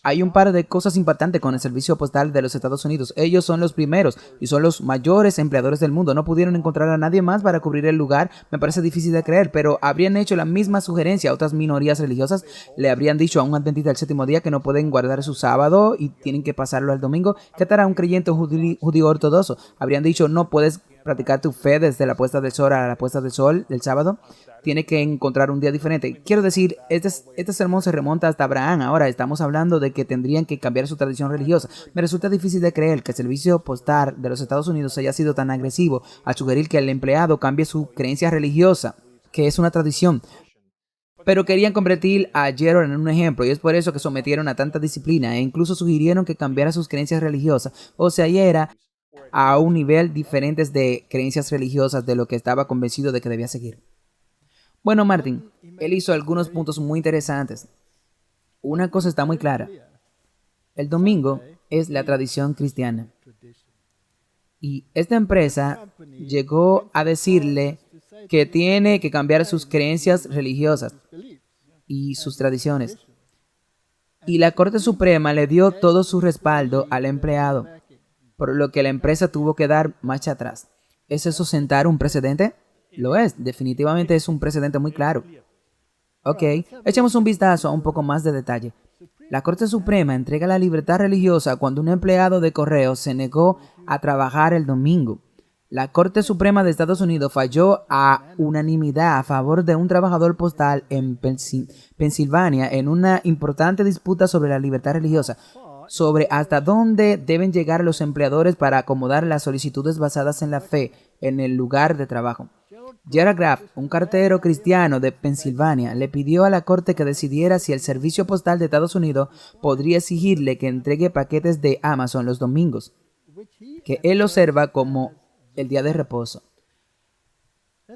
Hay un par de cosas impactantes con el servicio postal de los Estados Unidos. Ellos son los primeros y son los mayores empleadores del mundo. No pudieron encontrar a nadie más para cubrir el lugar. Me parece difícil de creer, pero habrían hecho la misma sugerencia a otras minorías religiosas. Le habrían dicho a un adventista del séptimo día que no pueden guardar su sábado y tienen que pasarlo al domingo. ¿Qué tal a un creyente judío ortodoxo? Habrían dicho no puedes practicar tu fe desde la puesta del sol a la puesta del sol del sábado. Tiene que encontrar un día diferente. Quiero decir, este sermón se remonta hasta Abraham. Ahora estamos hablando de que tendrían que cambiar su tradición religiosa. Me resulta difícil de creer que el servicio postal de los Estados Unidos haya sido tan agresivo al sugerir que el empleado cambie su creencia religiosa, que es una tradición. Pero querían convertir a Gerald en un ejemplo y es por eso que sometieron a tanta disciplina e incluso sugirieron que cambiara sus creencias religiosas. O sea, ya era a un nivel diferente de creencias religiosas de lo que estaba convencido de que debía seguir. Bueno, Martin, él hizo algunos puntos muy interesantes. Una cosa está muy clara. El domingo es la tradición cristiana. Y esta empresa llegó a decirle que tiene que cambiar sus creencias religiosas y sus tradiciones. Y la Corte Suprema le dio todo su respaldo al empleado, por lo que la empresa tuvo que dar marcha atrás. ¿Es eso sentar un precedente? Lo es, definitivamente es un precedente muy claro. Ok, echemos un vistazo a un poco más de detalle. La Corte Suprema entrega la libertad religiosa cuando un empleado de correo se negó a trabajar el domingo. La Corte Suprema de Estados Unidos falló a unanimidad a favor de un trabajador postal en Pensilvania en una importante disputa sobre la libertad religiosa, sobre hasta dónde deben llegar los empleadores para acomodar las solicitudes basadas en la fe en el lugar de trabajo. Gerald Graff, un cartero cristiano de Pensilvania, le pidió a la corte que decidiera si el servicio postal de Estados Unidos podría exigirle que entregue paquetes de Amazon los domingos, que él observa como el día de reposo.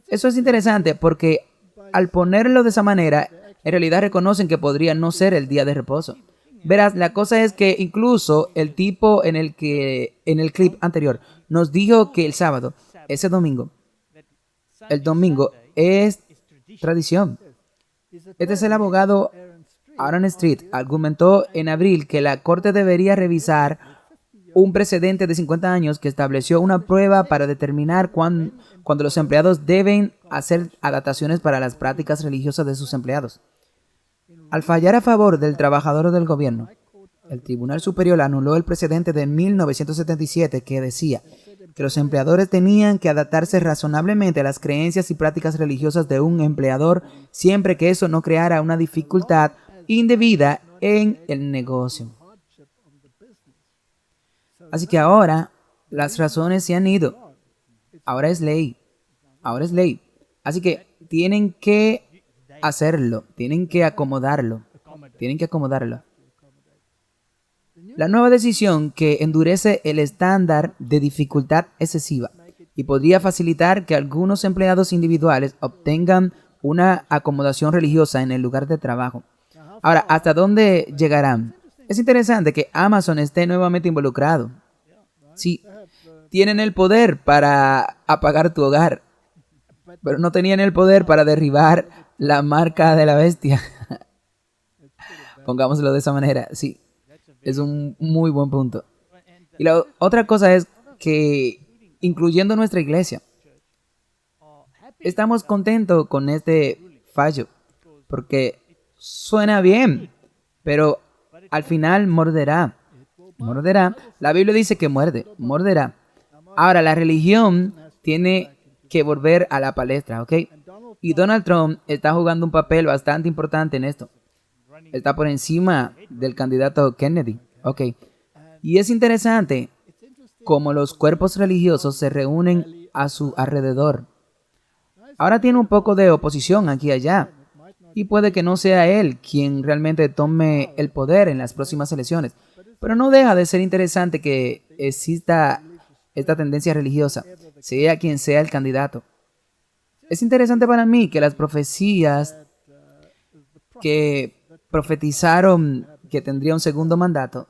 Eso es interesante porque al ponerlo de esa manera, en realidad reconocen que podría no ser el día de reposo. Verás, la cosa es que incluso el tipo en el clip anterior nos dijo que el sábado, ese domingo, el domingo es tradición. Este es el abogado Aaron Street. Argumentó en abril que la corte debería revisar un precedente de 50 años que estableció una prueba para determinar cuándo los empleados deben hacer adaptaciones para las prácticas religiosas de sus empleados. Al fallar a favor del trabajador del gobierno, el Tribunal Superior anuló el precedente de 1977 que decía que los empleadores tenían que adaptarse razonablemente a las creencias y prácticas religiosas de un empleador siempre que eso no creara una dificultad indebida en el negocio. Así que ahora las razones se han ido. Ahora es ley. Ahora es ley. Así que tienen que hacerlo. Tienen que acomodarlo. Tienen que acomodarlo. La nueva decisión que endurece el estándar de dificultad excesiva y podría facilitar que algunos empleados individuales obtengan una acomodación religiosa en el lugar de trabajo. Ahora, ¿hasta dónde llegarán? Es interesante que Amazon esté nuevamente involucrado. Sí, tienen el poder para apagar tu hogar, pero no tenían el poder para derribar la marca de la bestia. Pongámoslo de esa manera, sí. Es un muy buen punto. Y la otra cosa es que, incluyendo nuestra iglesia, estamos contentos con este fallo, porque suena bien, pero al final morderá. Morderá. La Biblia dice que morderá. Ahora, la religión tiene que volver a la palestra, ¿ok? Y Donald Trump está jugando un papel bastante importante en esto. Está por encima del candidato Kennedy, ¿ok? Y es interesante cómo los cuerpos religiosos se reúnen a su alrededor. Ahora tiene un poco de oposición aquí y allá. Y puede que no sea él quien realmente tome el poder en las próximas elecciones. Pero no deja de ser interesante que exista esta tendencia religiosa, sea quien sea el candidato. Es interesante para mí que las profecías que profetizaron que tendría un segundo mandato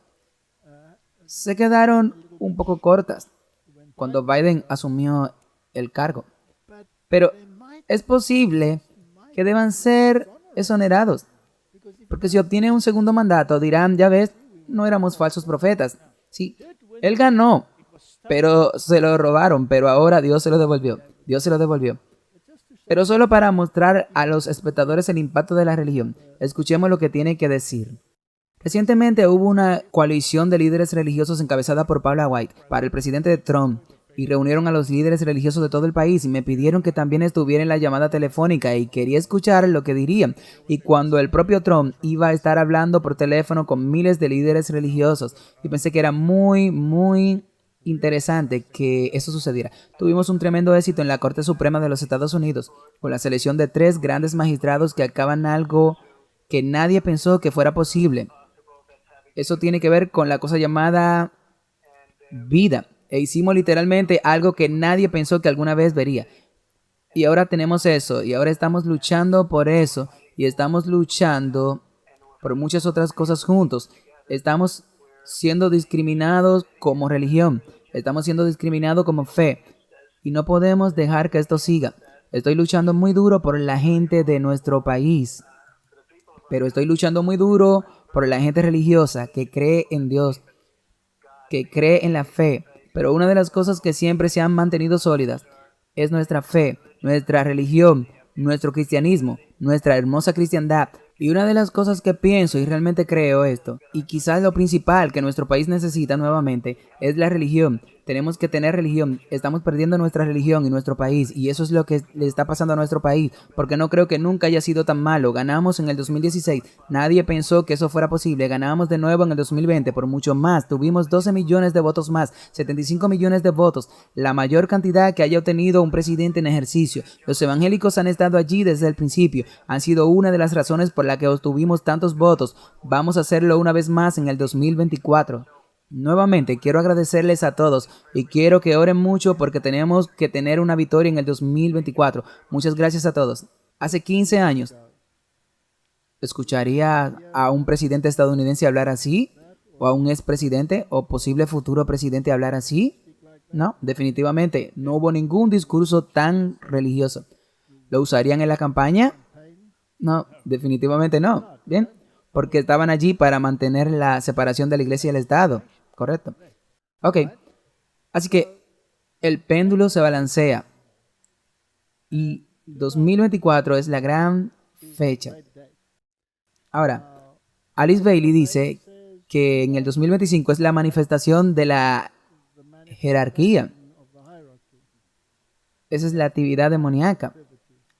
se quedaron un poco cortas cuando Biden asumió el cargo. Pero es posible que deban ser exonerados, porque si obtiene un segundo mandato dirán, ya ves, no éramos falsos profetas. Sí, él ganó, pero se lo robaron, pero ahora Dios se lo devolvió. Dios se lo devolvió. Pero solo para mostrar a los espectadores el impacto de la religión, escuchemos lo que tiene que decir. Recientemente hubo una coalición de líderes religiosos encabezada por Paula White para el presidente Trump y reunieron a los líderes religiosos de todo el país y me pidieron que también estuviera en la llamada telefónica y quería escuchar lo que dirían. Y cuando el propio Trump iba a estar hablando por teléfono con miles de líderes religiosos, y pensé que era muy interesante que eso sucediera. Tuvimos un tremendo éxito en la Corte Suprema de los Estados Unidos con la selección de 3 grandes magistrados que acaban algo que nadie pensó que fuera posible. Eso tiene que ver con la cosa llamada vida. E hicimos literalmente algo que nadie pensó que alguna vez vería. Y ahora tenemos eso. Y ahora estamos luchando por eso. Y estamos luchando por muchas otras cosas juntos. Estamos siendo discriminados como religión. Estamos siendo discriminados como fe. Y no podemos dejar que esto siga. Estoy luchando muy duro por la gente de nuestro país. Pero estoy luchando muy duro por la gente religiosa que cree en Dios, que cree en la fe. Pero una de las cosas que siempre se han mantenido sólidas es nuestra fe, nuestra religión, nuestro cristianismo, nuestra hermosa cristiandad. Y una de las cosas que pienso y realmente creo esto, y quizás lo principal que nuestro país necesita nuevamente, es la religión. Tenemos que tener religión. Estamos perdiendo nuestra religión y nuestro país, y eso es lo que le está pasando a nuestro país, porque no creo que nunca haya sido tan malo. Ganamos en el 2016, nadie pensó que eso fuera posible. Ganamos de nuevo en el 2020 por mucho más. Tuvimos 12 millones de votos más, 75 millones de votos, la mayor cantidad que haya obtenido un presidente en ejercicio. Los evangélicos han estado allí desde el principio, han sido una de las razones por la que obtuvimos tantos votos. Vamos a hacerlo una vez más en el 2024. Nuevamente quiero agradecerles a todos y quiero que oren mucho porque tenemos que tener una victoria en el 2024. Muchas gracias a todos. Hace 15 años, ¿escucharía a un presidente estadounidense hablar así? ¿O a un expresidente o posible futuro presidente hablar así? No, definitivamente no hubo ningún discurso tan religioso. ¿Lo usarían en la campaña? No, definitivamente no. Bien, porque estaban allí para mantener la separación de la iglesia y el Estado. Correcto. Ok, así que el péndulo se balancea y 2024 es la gran fecha. Ahora, Alice Bailey dice que en el 2025 es la manifestación de la jerarquía. Esa es la actividad demoníaca.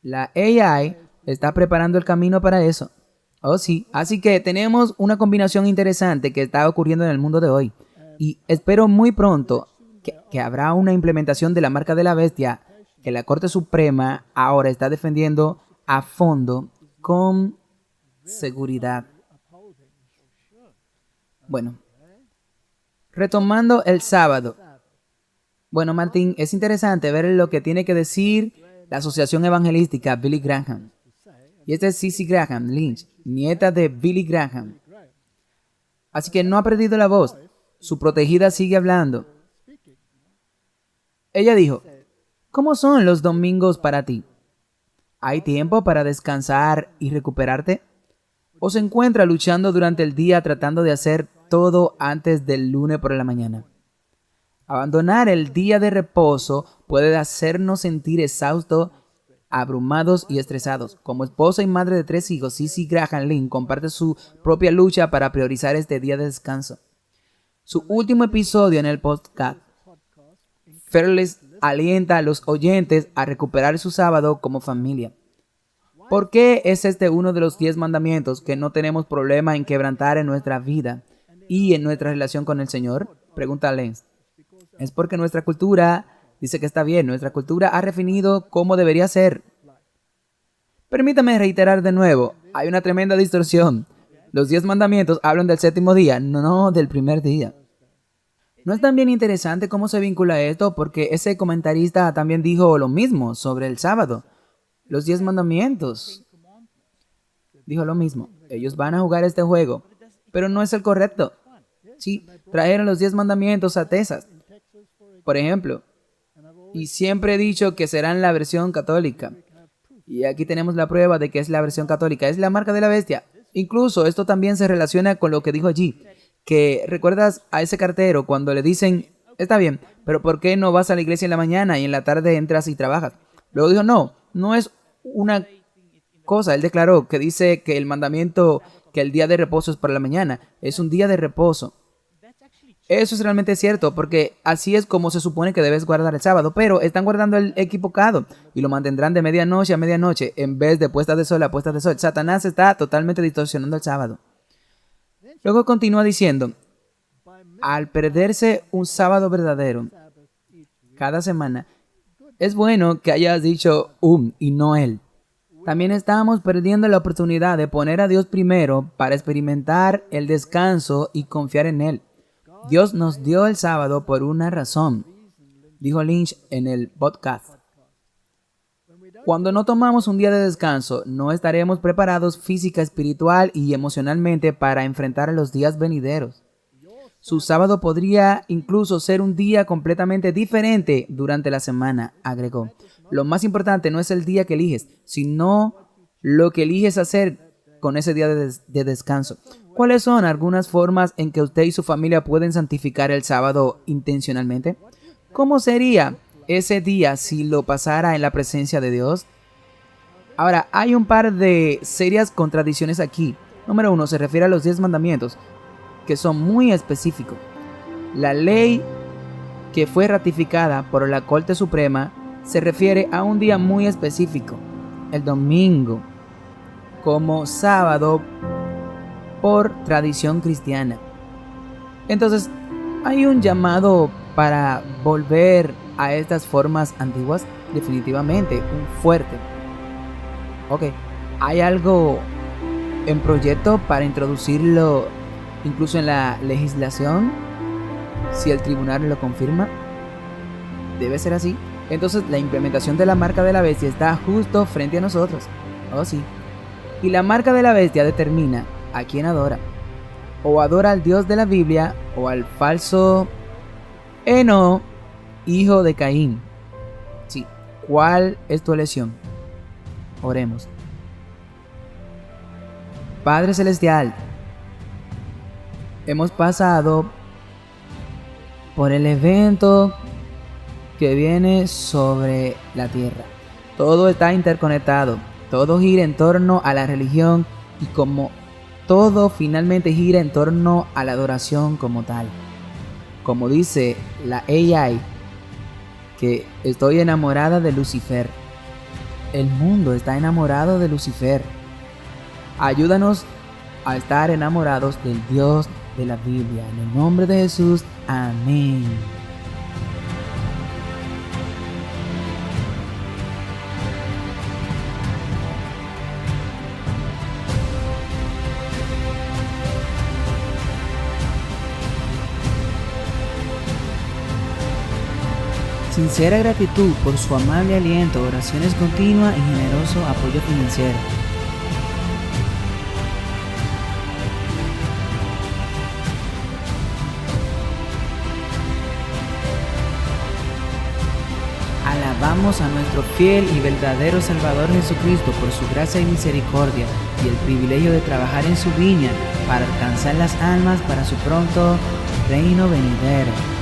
La AI está preparando el camino para eso. Oh, sí. Así que tenemos una combinación interesante que está ocurriendo en el mundo de hoy. Y espero muy pronto que habrá una implementación de la marca de la bestia que la Corte Suprema ahora está defendiendo a fondo con seguridad. Bueno, retomando el sábado. Bueno, Martín, es interesante ver lo que tiene que decir la Asociación Evangelística Billy Graham. Y esta es Cissy Graham Lynch, nieta de Billy Graham. Así que no ha perdido la voz. Su protegida sigue hablando. Ella dijo, ¿cómo son los domingos para ti? ¿Hay tiempo para descansar y recuperarte? ¿O se encuentra luchando durante el día tratando de hacer todo antes del lunes por la mañana? Abandonar el día de reposo puede hacernos sentir exhaustos, abrumados y estresados. Como esposa y madre de 3 hijos, Cissy Graham Lynch comparte su propia lucha para priorizar este día de descanso. Su último episodio en el podcast, Fearless, alienta a los oyentes a recuperar su sábado como familia. ¿Por qué es este uno de los 10 mandamientos que no tenemos problema en quebrantar en nuestra vida y en nuestra relación con el Señor? Pregunta Lenz. Es porque nuestra cultura dice que está bien, nuestra cultura ha definido cómo debería ser. Permítame reiterar de nuevo, hay una tremenda distorsión. Los 10 mandamientos hablan del 7º día, no del primer día. ¿No es también interesante cómo se vincula esto? Porque ese comentarista también dijo lo mismo sobre el sábado. Los 10 mandamientos. Dijo lo mismo. Ellos van a jugar este juego, pero no es el correcto. Sí, trajeron los 10 mandamientos a Texas, por ejemplo. Y siempre he dicho que serán la versión católica. Y aquí tenemos la prueba de que es la versión católica. Es la marca de la bestia. Incluso esto también se relaciona con lo que dijo allí. Que recuerdas a ese cartero cuando le dicen, está bien, pero ¿por qué no vas a la iglesia en la mañana y en la tarde entras y trabajas? Luego dijo, no es una cosa. Él declaró que dice que el mandamiento, que el día de reposo es para la mañana. Es un día de reposo. Eso es realmente cierto, porque así es como se supone que debes guardar el sábado, pero están guardando el equivocado y lo mantendrán de medianoche a medianoche en vez de puesta de sol a puesta de sol. Satanás está totalmente distorsionando el sábado. Luego continúa diciendo, al perderse un sábado verdadero cada semana, es bueno que hayas dicho y no él. También estamos perdiendo la oportunidad de poner a Dios primero para experimentar el descanso y confiar en Él. Dios nos dio el sábado por una razón, dijo Lynch en el podcast. Cuando no tomamos un día de descanso, no estaremos preparados física, espiritual y emocionalmente para enfrentar los días venideros. Su sábado podría incluso ser un día completamente diferente durante la semana, agregó. Lo más importante no es el día que eliges, sino lo que eliges hacer con ese día de descanso. ¿Cuáles son algunas formas en que usted y su familia pueden santificar el sábado intencionalmente? ¿Cómo sería ese día si lo pasara en la presencia de Dios? Ahora, hay un par de serias contradicciones aquí. Número 1, se refiere a los 10 mandamientos, que son muy específicos. La ley que fue ratificada por la Corte Suprema se refiere a un día muy específico, el domingo, como sábado por tradición cristiana. Entonces, ¿hay un llamado para volver a estas formas antiguas? Definitivamente, un fuerte. Ok, ¿hay algo en proyecto para introducirlo incluso en la legislación? Si el tribunal lo confirma, debe ser así. Entonces, la implementación de la marca de la bestia está justo frente a nosotros. Oh, sí. Y la marca de la bestia determina a quién adora. O adora al Dios de la Biblia o al falso Eno, hijo de Caín. Sí, ¿cuál es tu elección? Oremos. Padre Celestial, hemos pasado por el evento que viene sobre la tierra. Todo está interconectado. Todo gira en torno a la religión y como todo finalmente gira en torno a la adoración como tal. Como dice la AI, que estoy enamorada de Lucifer. El mundo está enamorado de Lucifer. Ayúdanos a estar enamorados del Dios de la Biblia. En el nombre de Jesús, amén. Sincera gratitud por su amable aliento, oraciones continuas y generoso apoyo financiero. Alabamos a nuestro fiel y verdadero Salvador Jesucristo por su gracia y misericordia y el privilegio de trabajar en su viña para alcanzar las almas para su pronto reino venidero.